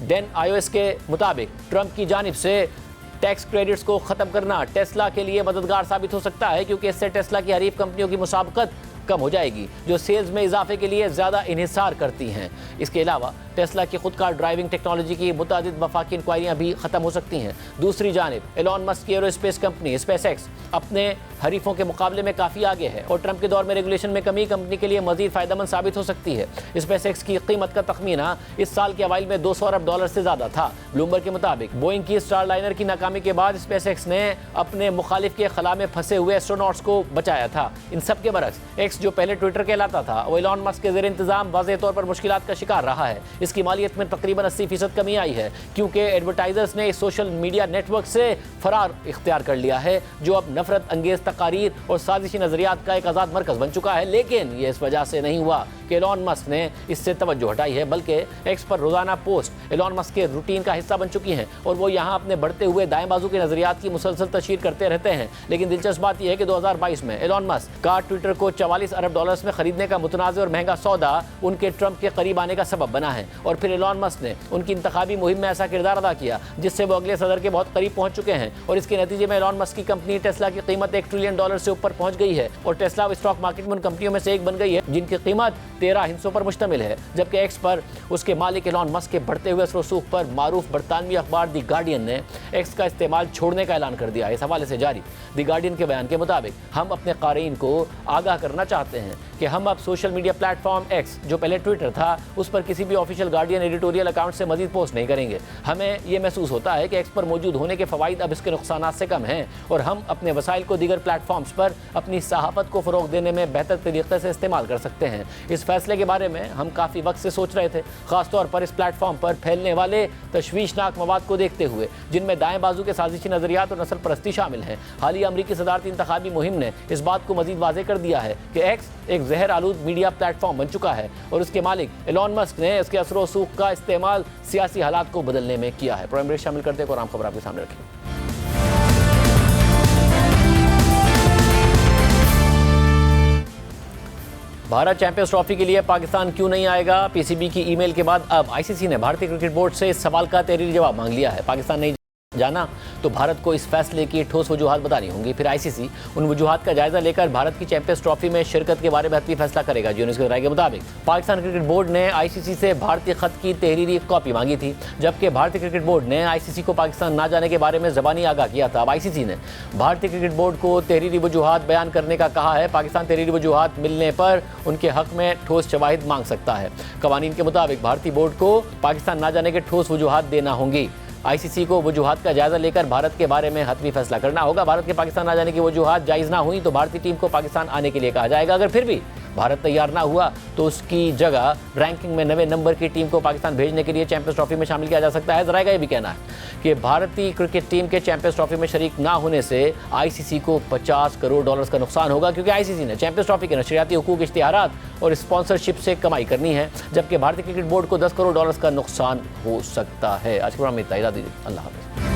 डेन आईओएस के मुताबिक ट्रंप की जानिब से टैक्स क्रेडिट्स को ख़त्म करना टेस्ला के लिए मददगार साबित हो सकता है, क्योंकि इससे टेस्ला की हरीफ कंपनियों की मुसाबकत कम हो जाएगी जो सेल्स में इजाफे के लिए ज़्यादा इन्हिसार करती हैं। इसके अलावा टेस्ला की खुद कार ड्राइविंग टेक्नोलॉजी की मुतादिद वफाकी इंक्वायरियाँ भी ख़त्म हो सकती हैं। दूसरी जानिब एलॉन मस्क की एरोस्पेस कंपनी स्पेसएक्स अपने हरीफों के मुकाबले में काफ़ी आगे है और ट्रंप के दौर में रेगुलेशन में कमी कंपनी के लिए मज़ीद फ़ायदेमंद साबित हो सकती है। स्पेसएक्स की कीमत का तखमीना इस साल के अवाइल में $200 अरब से ज़्यादा था। ब्लूमबर्ग के मुताबिक बोइंग की स्टारलाइनर की नाकामी के बाद स्पेसएक्स ने अपने मुखालिफ के खला में फंसे हुए एस्ट्रोनॉट्स को बचाया था। इन सब के बरक्स एक्स जो पहले ट्विटर कहलाता था वो एलॉन मस्क के ज़ेर इंतज़ाम वाज़ेह तौर पर मुश्किलात का शिकार रहा है। इसकी मालियत में तकरीबन 80% कमी आई है, क्योंकि एडवर्टाइजर्स ने इस सोशल मीडिया नेटवर्क से फरार इख्तियार कर लिया है, जो अब नफरत अंगेज तकारीर और साजिशी नज़रियात का एक आज़ाद मरकज़ बन चुका है। लेकिन ये इस वजह से नहीं हुआ कि एलॉन मस्क ने इससे तवज्जो हटाई है, बल्कि एक्स पर रोज़ाना पोस्ट एलॉन मस्क के रूटीन का हिस्सा बन चुकी हैं और वो यहाँ अपने बढ़ते हुए दाएं बाजू के नज़रियात की मुसलसल तशहीर करते रहते हैं। लेकिन दिलचस्प बात यह है कि 2022 में एलॉन मस्क का ट्विटर को $44 अरब में खरीदने का मुतनाज़ और महंगा सौदा उनके ट्रंप के करीब आने का सबब बना है और फिर एलॉन मस्क ने उनकी इंतखाबी मुहिम में ऐसा किरदार अदा किया जिससे वो अगले सदर के बहुत करीब पहुंच चुके हैं और इसके नतीजे में एलॉन मस्क की कंपनी टेस्ला की कीमत $1 ट्रिलियन से ऊपर पहुंच गई है और टेस्ला अब स्टॉक मार्केट में उन कंपनियों में से एक बन गई है जिनकी कीमत 13 हिस्सों पर मुश्तमिल है। जबकि एक्स पर उसके मालिक एलॉन मस्क के बढ़ते हुए रसूख पर मारूफ बरतानवी अखबार दी गार्डियन ने एक्स का इस्तेमाल छोड़ने का ऐलान कर दिया। इस हवाले से जारी दी गार्डियन के बयान के मुताबिक हम अपने क़ारीन को आगाह करना चाहते हैं कि हम अब सोशल मीडिया प्लेटफॉर्म एक्स जो पहले ट्विटर था उस पर किसी भी ऑफिशियल गार्डियन एडिटोरियल अकाउंट से मजीद पोस्ट नहीं करेंगे। हमें यह महसूस होता है कि एक्स पर मौजूद होने के फ़वाइद अब इसके नुकसानात से कम हैं और हम अपने वसाइल को दीगर प्लेटफॉर्म्स पर अपनी सहाफ़त को फ़रोग़ देने में बेहतर तरीक़े से इस्तेमाल कर सकते हैं। इस फैसले के बारे में हम काफ़ी वक्त से सोच रहे थे, ख़ासतौर पर इस प्लेटफॉर्म पर फैलने वाले तशवीशनाक मवाद को देखते हुए जिनमें दाएँ बाजू के साजिशी नज़रियात और नस्ल परस्ती शामिल हैं। हालिया अमरीकी सदारती इंतखाबी मुहिम ने इस बात को मज़ीद वाज़ेह कर दिया है कि एक्स एक जहर आलूद मीडिया प्लेटफॉर्म बन चुका है और उसके मालिक एलॉन मस्क ने इसके असर सूख का इस्तेमाल सियासी हालात को बदलने में किया है। प्राइम ब्रेक शामिल करते हैं और आम खबर आपके सामने रखें। भारत चैंपियंस ट्रॉफी के लिए पाकिस्तान क्यों नहीं आएगा? पीसीबी की ईमेल के बाद अब आईसीसी ने भारतीय क्रिकेट बोर्ड से इस सवाल का तहरीरी जवाब मांग लिया है। पाकिस्तान नहीं जाना तो भारत को इस फैसले की ठोस वजूहात बतानी होंगी। फिर आईसीसी उन वजूहात का जायजा लेकर भारत की चैंपियंस ट्रॉफी में शिरकत के बारे में हतमी फैसला करेगा। यूनिस की राय के मुताबिक पाकिस्तान क्रिकेट बोर्ड ने आईसीसी से भारतीय खत की तहरीरी कॉपी मांगी थी, जबकि भारतीय क्रिकेट बोर्ड ने आईसीसी को पाकिस्तान ना जाने के बारे में ज़बानी आगाह किया था। अब आईसीसी ने भारतीय क्रिकेट बोर्ड को तहरीरी वजूहात बयान करने का कहा है। पाकिस्तान तहरीरी वजूहात मिलने पर उनके हक में ठोस शवाहिद मांग सकता है। कवानीन के मुताबिक भारतीय बोर्ड को पाकिस्तान ना जाने के ठोस वजूहात देना होंगी। आईसीसी को वजूहात का जायजा लेकर भारत के बारे में हतमी फैसला करना होगा। भारत के पाकिस्तान आ जाने की वजूहात जायज़ ना हुई तो भारतीय टीम को पाकिस्तान आने के लिए कहा जाएगा। अगर फिर भी भारत तैयार ना हुआ तो उसकी जगह रैंकिंग में 9वें नंबर की टीम को पाकिस्तान भेजने के लिए चैंपियंस ट्रॉफी में शामिल किया जा सकता है। ज़राए का ये भी कहना है कि भारतीय क्रिकेट टीम के चैंपियंस ट्रॉफी में शरीक ना होने से आईसीसी को $50 करोड़ का नुकसान होगा, क्योंकि आईसीसी ने चैंपियंस ट्रॉफी के नशरियाती हुकूक, इश्तिहारात और स्पॉन्सरशिप से कमाई करनी है, जबकि भारतीय क्रिकेट बोर्ड को $10 करोड़ का नुकसान हो सकता है। आज के प्रोग्राम में इतना ही। दीजिए, अल्लाह हाफ़िज़।